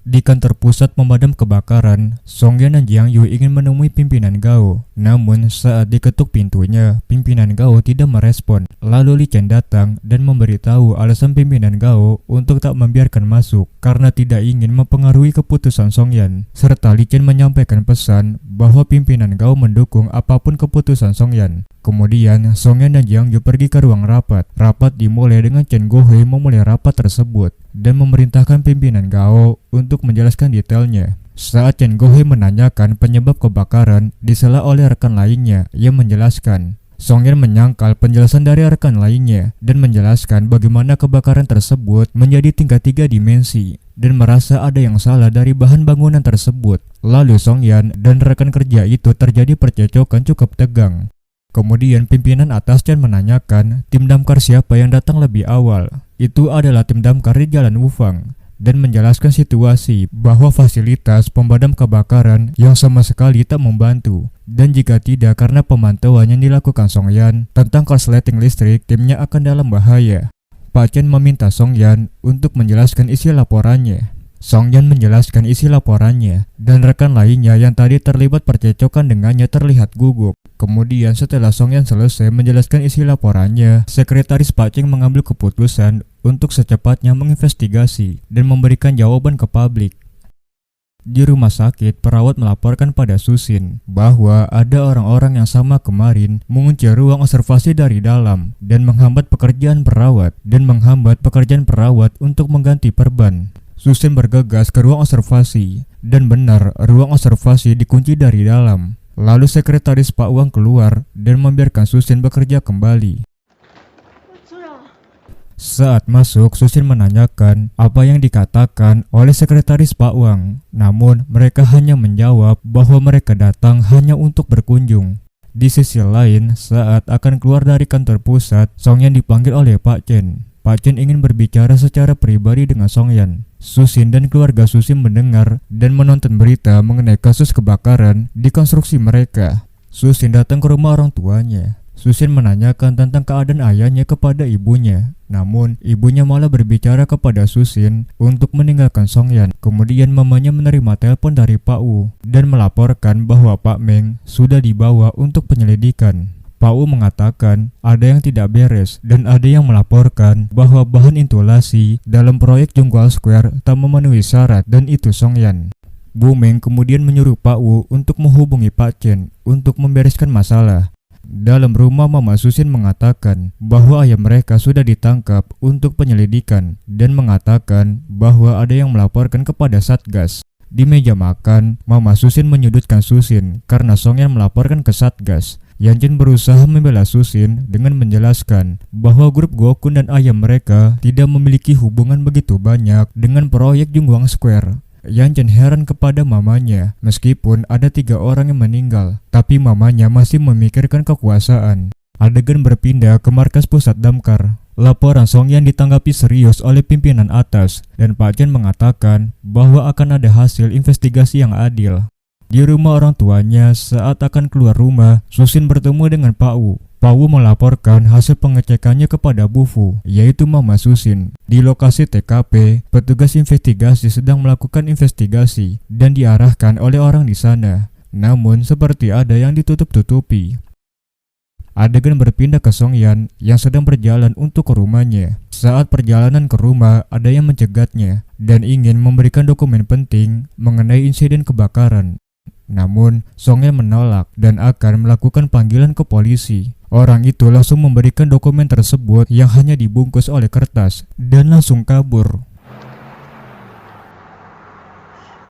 Di kantor pusat pemadam kebakaran, Songyan dan Jiang Yu ingin menemui pimpinan Gao. Namun saat diketuk pintunya, pimpinan Gao tidak merespon. Lalu Li Chen datang dan memberitahu alasan pimpinan Gao untuk tak membiarkan masuk karena tidak ingin mempengaruhi keputusan Songyan. Serta Li Chen menyampaikan pesan bahwa pimpinan Gao mendukung apapun keputusan Songyan. Kemudian Songyan dan Jiang Yu pergi ke ruang rapat. Rapat dimulai dengan Chen Gohui memulai rapat tersebut dan memerintahkan pimpinan Gao untuk menjelaskan detailnya. Saat Chen Gohui menanyakan penyebab kebakaran, disela oleh rekan lainnya yang menjelaskan. Songyan menyangkal penjelasan dari rekan lainnya dan menjelaskan bagaimana kebakaran tersebut menjadi tingkat 3 dimensi dan merasa ada yang salah dari bahan bangunan tersebut. Lalu Songyan dan rekan kerja itu terjadi percecokan cukup tegang. Kemudian pimpinan atas Chen menanyakan tim damkar siapa yang datang lebih awal. Itu adalah tim damkar di Jalan Wufang dan menjelaskan situasi bahwa fasilitas pemadam kebakaran yang sama sekali tak membantu. Dan jika tidak karena pemantauan yang dilakukan Songyan tentang korsleting listrik, timnya akan dalam bahaya. Pak Chen meminta Songyan untuk menjelaskan isi laporannya. Songyan menjelaskan isi laporannya dan rekan lainnya yang tadi terlibat percecokan dengannya terlihat gugup. Kemudian setelah Songyan selesai menjelaskan isi laporannya, sekretaris Pak Cheng mengambil keputusan untuk secepatnya menginvestigasi dan memberikan jawaban ke publik. Di rumah sakit, perawat melaporkan pada Susin bahwa ada orang-orang yang sama kemarin mengunci ruang observasi dari dalam dan menghambat pekerjaan perawat untuk mengganti perban. Susin bergegas ke ruang observasi dan benar ruang observasi dikunci dari dalam. Lalu sekretaris Pak Wang keluar dan membiarkan Susin bekerja kembali. Saat masuk, Susin menanyakan apa yang dikatakan oleh sekretaris Pak Wang. Namun mereka hanya menjawab bahwa mereka datang hanya untuk berkunjung. Di sisi lain, saat akan keluar dari kantor pusat, Songyan dipanggil oleh Pak Chen. Pak Chen ingin berbicara secara pribadi dengan Songyan. Susin dan keluarga Susin mendengar dan menonton berita mengenai kasus kebakaran di konstruksi mereka. Susin datang ke rumah orang tuanya. Susin menanyakan tentang keadaan ayahnya kepada ibunya. Namun, ibunya malah berbicara kepada Susin untuk meninggalkan Songyan. Kemudian mamanya menerima telepon dari Pak Wu dan melaporkan bahwa Pak Meng sudah dibawa untuk penyelidikan. Pak Wu mengatakan ada yang tidak beres dan ada yang melaporkan bahwa bahan insulasi dalam proyek Junggual Square tak memenuhi syarat dan itu Songyan. Bu Meng kemudian menyuruh Pak Wu untuk menghubungi Pak Chen untuk membereskan masalah. Dalam rumah, Mama Susin mengatakan bahwa ayah mereka sudah ditangkap untuk penyelidikan dan mengatakan bahwa ada yang melaporkan kepada Satgas. Di meja makan, Mama Susin menyudutkan Susin karena Songyan melaporkan ke Satgas. Yan Chen berusaha membela Susin dengan menjelaskan bahwa grup Gokun dan ayah mereka tidak memiliki hubungan begitu banyak dengan proyek Jungguang Square. Yan Chen heran kepada mamanya, meskipun ada 3 orang yang meninggal, tapi mamanya masih memikirkan kekuasaan. Adegan berpindah ke markas pusat damkar. Laporan Songyan ditanggapi serius oleh pimpinan atas, dan Pak Chen mengatakan bahwa akan ada hasil investigasi yang adil. Di rumah orang tuanya, saat akan keluar rumah, Susin bertemu dengan Pak Wu. Pau melaporkan hasil pengecekannya kepada Bu Fu, yaitu Mama Susin. Di lokasi TKP, petugas investigasi sedang melakukan investigasi dan diarahkan oleh orang di sana. Namun seperti ada yang ditutup-tutupi. Adegan berpindah ke Song Yan yang sedang berjalan untuk ke rumahnya. Saat perjalanan ke rumah, ada yang mencegatnya dan ingin memberikan dokumen penting mengenai insiden kebakaran. Namun, Song Yan menolak dan akan melakukan panggilan ke polisi. Orang itu langsung memberikan dokumen tersebut yang hanya dibungkus oleh kertas dan langsung kabur.